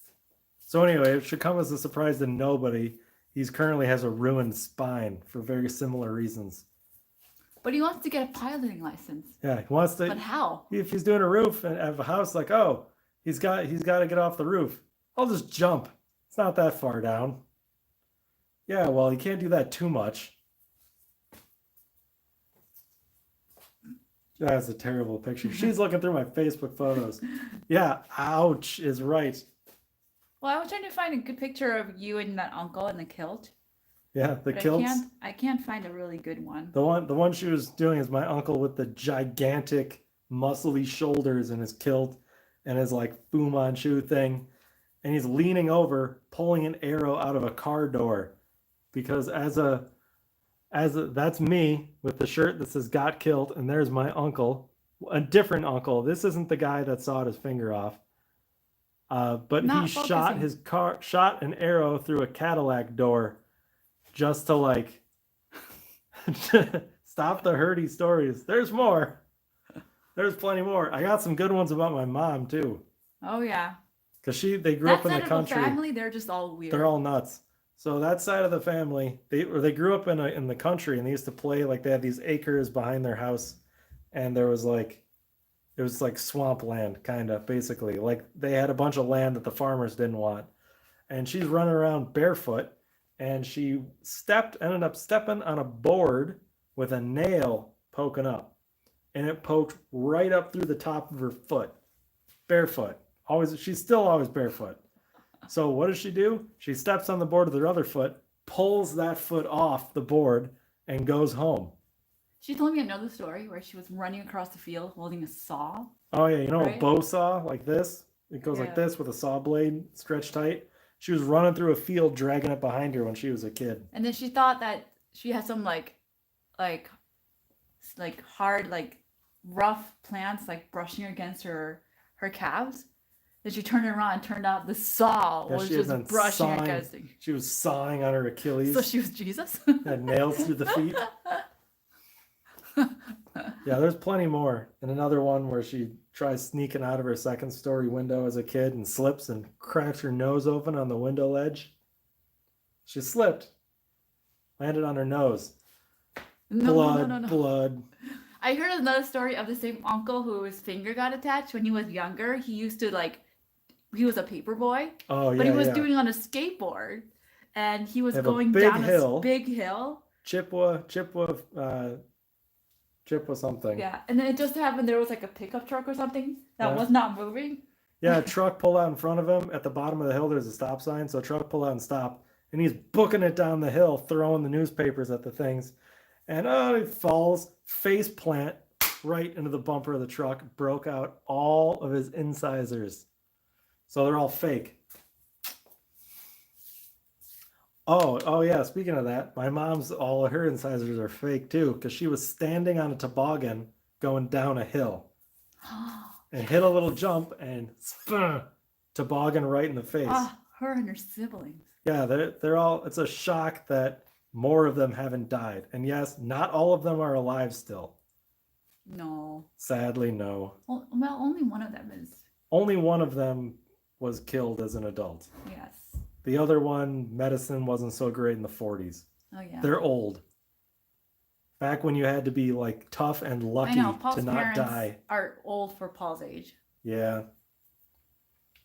So anyway, it should come as a surprise to nobody. He currently has a ruined spine for very similar reasons. But he wants to get a piloting license. Yeah, he wants to. But how? If he's doing a roof and have a house, like, oh, he's got to get off the roof. I'll just jump. It's not that far down. Yeah, well, he can't do that too much. That's a terrible picture. She's looking through my Facebook photos. Yeah, ouch is right. Well, I was trying to find a good picture of you and that uncle in the kilt. Yeah, the kilts. I can't find a really good one. The one she was doing is my uncle with the gigantic muscly shoulders and his kilt and his like Fu Manchu thing, and he's leaning over, pulling an arrow out of a car door, because that's me with the shirt that says "Got Killed," and there's my uncle, a different uncle. This isn't the guy that sawed his finger off. But he shot an arrow through a Cadillac door just to like stop the hurdy stories. There's more. There's plenty more. I got some good ones about my mom too. Oh yeah. Because they grew up in the country. That family, they're just all weird. They're all nuts. So that side of the family, they grew up in the country, and they used to play like they had these acres behind their house, and it was like swampland kind of basically. Like they had a bunch of land that the farmers didn't want, and she's running around barefoot, and she ended up stepping on a board with a nail poking up, and it poked right up through the top of her foot, barefoot. She's still always barefoot. So what does she do? She steps on the board with her other foot, pulls that foot off the board, and goes home. She told me another story where she was running across the field holding a saw. Oh yeah, right? A bow saw like this? It goes like this with a saw blade stretched tight. She was running through a field dragging it behind her when she was a kid. And then she thought that she had some like hard, like rough plants like brushing against her calves. Then she turned around and turned out the saw was just brushing against it. She was sawing on her Achilles. So she was Jesus? Had nails through the feet. Yeah, there's plenty more. And another one where she tries sneaking out of her second story window as a kid and slips and cracks her nose open on the window ledge. She slipped. Landed on her nose. Blood. I heard another story of the same uncle whose finger got attached when he was younger. He used to he was a paper boy. Oh, yeah. But he was doing on a skateboard, and he was going down a big hill. Chippewa something. Yeah, and then it just happened there was like a pickup truck or something that was not moving. Yeah, a truck pulled out in front of him. At the bottom of the hill, there's a stop sign. So a truck pulled out and stopped, and he's booking it down the hill, throwing the newspapers at the things. And he falls, face plant right into the bumper of the truck, broke out all of his incisors. So they're all fake. Oh yeah, speaking of that, my mom's, all of her incisors are fake too, because she was standing on a toboggan going down a hill and hit a little jump and toboggan right in the face. Her and her siblings. Yeah, they're all, it's a shock that more of them haven't died. And yes, not all of them are alive still. No. Sadly, no. Well, only one of them is. Only one of them was killed as an adult. Yes. The other one, medicine wasn't so great in the 40s. Oh, yeah. They're old. Back when you had to be like tough and lucky to not die. Are old for Paul's age. Yeah.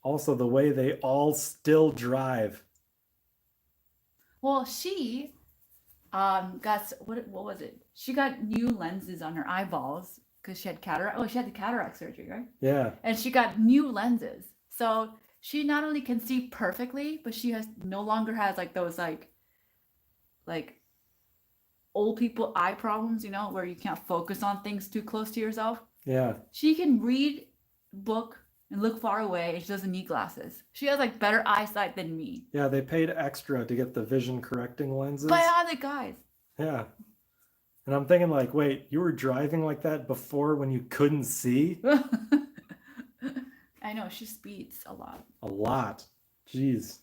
Also, the way they all still drive. Well, she got what was it? She got new lenses on her eyeballs because she had cataract. Oh, she had the cataract surgery, right? Yeah. And she got new lenses, so she not only can see perfectly, but she no longer has like those like old people eye problems, you know, where you can't focus on things too close to yourself. Yeah. She can read book and look far away, and she doesn't need glasses. She has like better eyesight than me. Yeah, they paid extra to get the vision correcting lenses. Bionic guys. Yeah. And I'm thinking like, wait, you were driving like that before when you couldn't see? I know, she speeds a lot. A lot. Jeez.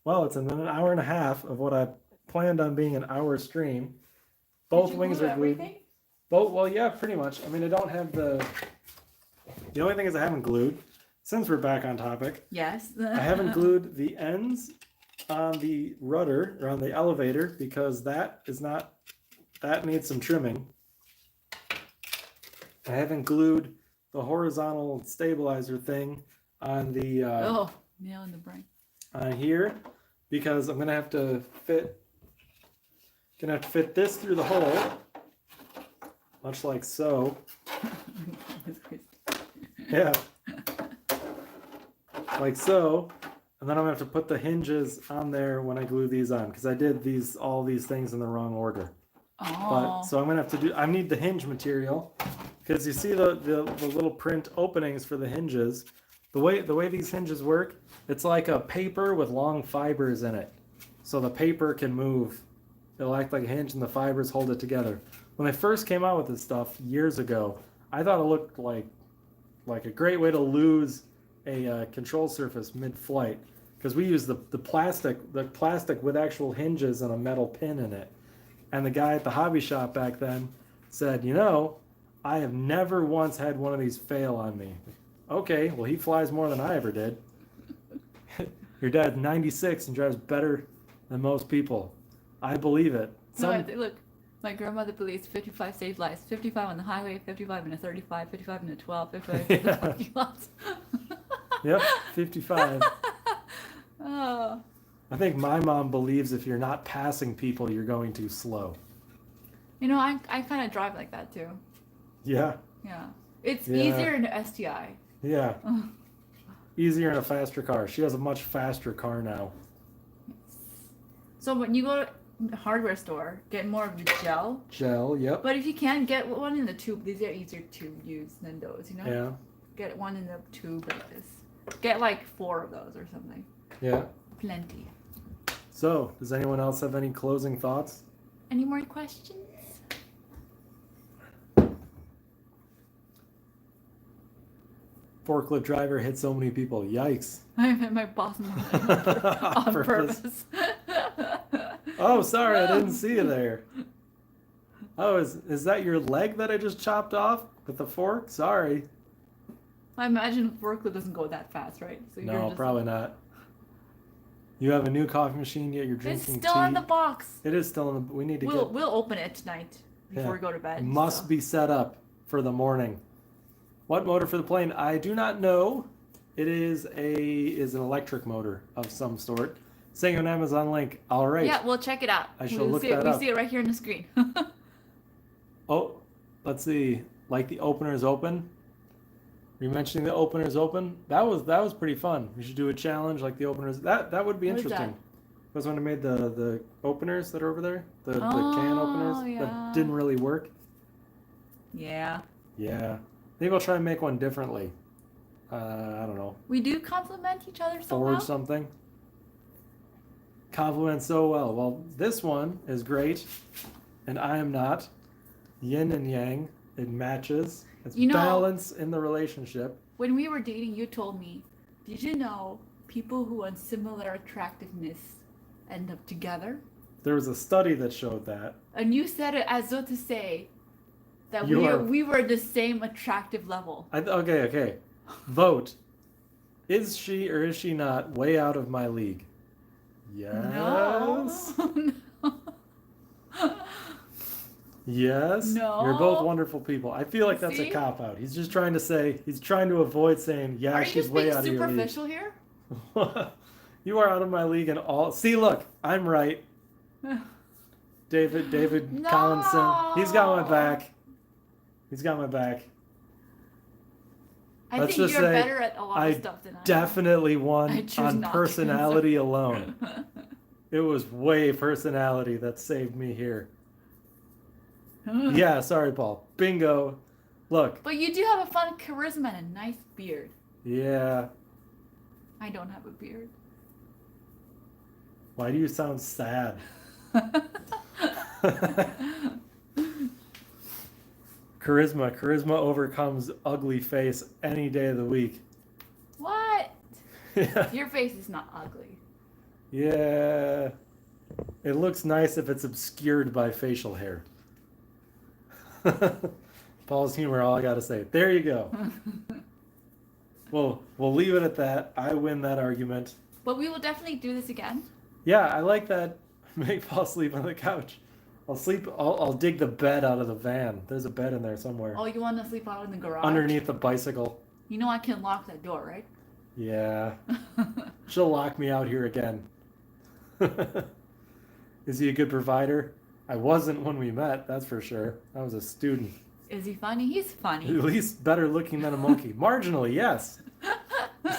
Well, it's an hour and a half of what I planned on being an hour stream. Both wings are glued. Both, well, yeah, pretty much. I mean, I don't have the only thing is I haven't glued, since we're back on topic. Yes. I haven't glued the ends on the rudder or on the elevator because that needs some trimming. I haven't glued the horizontal stabilizer thing on the nail in the brain. On here because I'm gonna have to fit this through the hole, much like so. Yeah, like so, and then I'm gonna have to put the hinges on there when I glue these on because I did all these things in the wrong order. Oh. But so I'm gonna have to I need the hinge material because you see the little print openings for the hinges. The way these hinges work, it's like a paper with long fibers in it. So the paper can move. It'll act like a hinge and the fibers hold it together. When I first came out with this stuff years ago, I thought it looked like a great way to lose a control surface mid-flight because we use the plastic with actual hinges and a metal pin in it. And the guy at the hobby shop back then said, you know, I have never once had one of these fail on me. Okay, well, he flies more than I ever did. Your dad's 96 and drives better than most people. I believe it. No, look, my grandmother believes 55 saves lives. 55 on the highway, 55 in a 35, 55 in a 12, 55 in the parking lots. Yep, 55. Oh. I think my mom believes if you're not passing people, you're going too slow. You know, I kind of drive like that too. Yeah. Yeah. It's easier in an STI. Yeah. Easier in a faster car. She has a much faster car now. So when you go to the hardware store, get more of the gel. Gel, yep. But if you can't get one in the tube, these are easier to use than those, you know? Yeah. Get one in the tube like this. Get like 4 of those or something. Yeah. Plenty. So, does anyone else have any closing thoughts? Any more questions? Forklift driver hit so many people. Yikes. I met my boss on purpose. Oh, sorry, I didn't see you there. Oh, is that your leg that I just chopped off with the fork? Sorry. I imagine forklift doesn't go that fast, right? So No, probably not. You have a new coffee machine, yet you're drinking It's still tea. in the box. It is still in the. We need to We'll open it tonight before we go to bed. It must be set up for the morning. What motor for the plane? I do not know. It is an electric motor of some sort. Saying an Amazon link. All right. Yeah, we'll check it out. I shall look that We up. see it right here on the screen. Oh, let's see. Like the opener is open. Are you mentioning the opener is open? That was pretty fun. We should do a challenge like the openers. That would be What is interesting. that? Was when I made the openers that are over there, the can openers yeah. that didn't really work. Yeah. Yeah, maybe I'll try and make one differently. I don't know. We do compliment each other so Forge well. something. Compliment so well. Well, this one is great, and I am not. Yin and yang. It matches. It's balance in the relationship. When we were dating, you told me, did you know people who have similar attractiveness end up together? There was a study that showed that. And you said it as though to say that You we were the same attractive level. Okay. Vote. Is she or is she not way out of my league? Yes. No. Yes, you're both No. wonderful people. I feel like that's a See? cop out. He's just trying to say, he's trying to avoid saying, yeah, Are you she's just way being out of your league. superficial here? You are out of my league and all. See, look, I'm right. David No. Collinson. He's got my back. He's got my back. I Let's think just you're say better at a lot I of stuff than I am. definitely I won choose on not to. personality alone. It was way personality that saved me here. Yeah, sorry, Paul. Bingo. Look. But you do have a fun charisma and a nice beard. Yeah. I don't have a beard. Why do you sound sad? Charisma overcomes ugly face any day of the week. What? Yeah. Your face is not ugly. Yeah. It looks nice if it's obscured by facial hair. Paul's humor, all I gotta say. There you go. Well, we'll leave it at that. I win that argument. But we will definitely do this again. Yeah, I like that. Make Paul sleep on the couch. I'll dig the bed out of the van. There's a bed in there somewhere. Oh, you want to sleep out in the garage? Underneath the bicycle. You know I can lock that door, right? Yeah. She'll lock me out here again. Is he a good provider? I wasn't when we met, that's for sure. I was a student. Is he funny? He's funny. At least better looking than a monkey. Marginally, yes.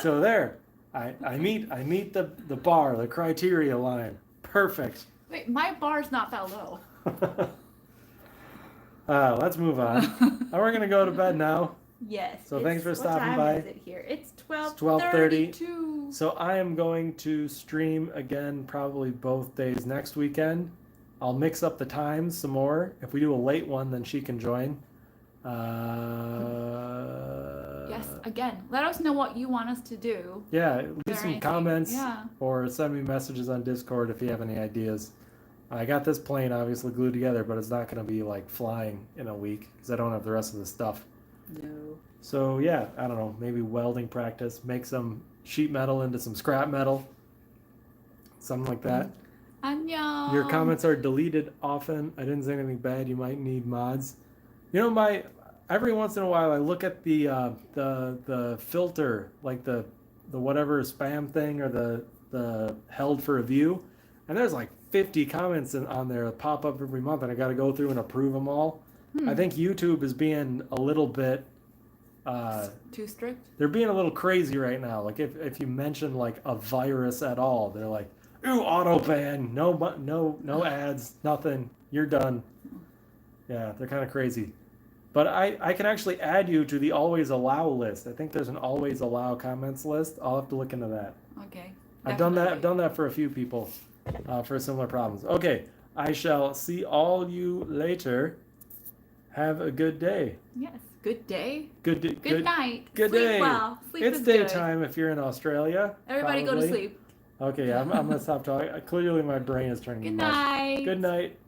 So there. I meet the bar, the criteria line. Perfect. Wait, my bar's not that low. Let's move on. We're gonna go to bed now. Yes. So thanks for stopping what time by. Is it here? It's 12:30. So I am going to stream again probably both days next weekend. I'll mix up the times some more. If we do a late one, then she can join. Yes, again, let us know what you want us to do. Yeah, leave Or some anything. comments Yeah. or send me messages on Discord if you have any ideas. I got this plane obviously glued together, but it's not going to be like flying in a week because I don't have the rest of the stuff. No. So yeah, I don't know, maybe welding practice, make some sheet metal into some scrap metal, something like that. Annyeong. Your comments are deleted often. I didn't say anything bad. You might need mods. You know, every once in a while I look at the filter, like the whatever spam thing or the held for review, and there's like 50 comments on there that pop up every month, and I got to go through and approve them all. I think YouTube is being a little bit too strict. they're being a little crazy right now. Like if you mention like a virus at all, they're like, ooh, auto ban, no ads, nothing, you're done. Yeah, they're kind of crazy. But I can actually add you to the always allow list. I think there's an always allow comments list. I'll have to look into that. Okay. I've done that for a few people for similar problems. Okay, I shall see all you later. Have a good day. Yes. Good day. Good night. Good Sleep day. well. Sleep It's is good. daytime if you're in Australia. Everybody probably. go to sleep. Okay, I'm gonna stop talking. Clearly my brain is turning. Good mush. night. Good night.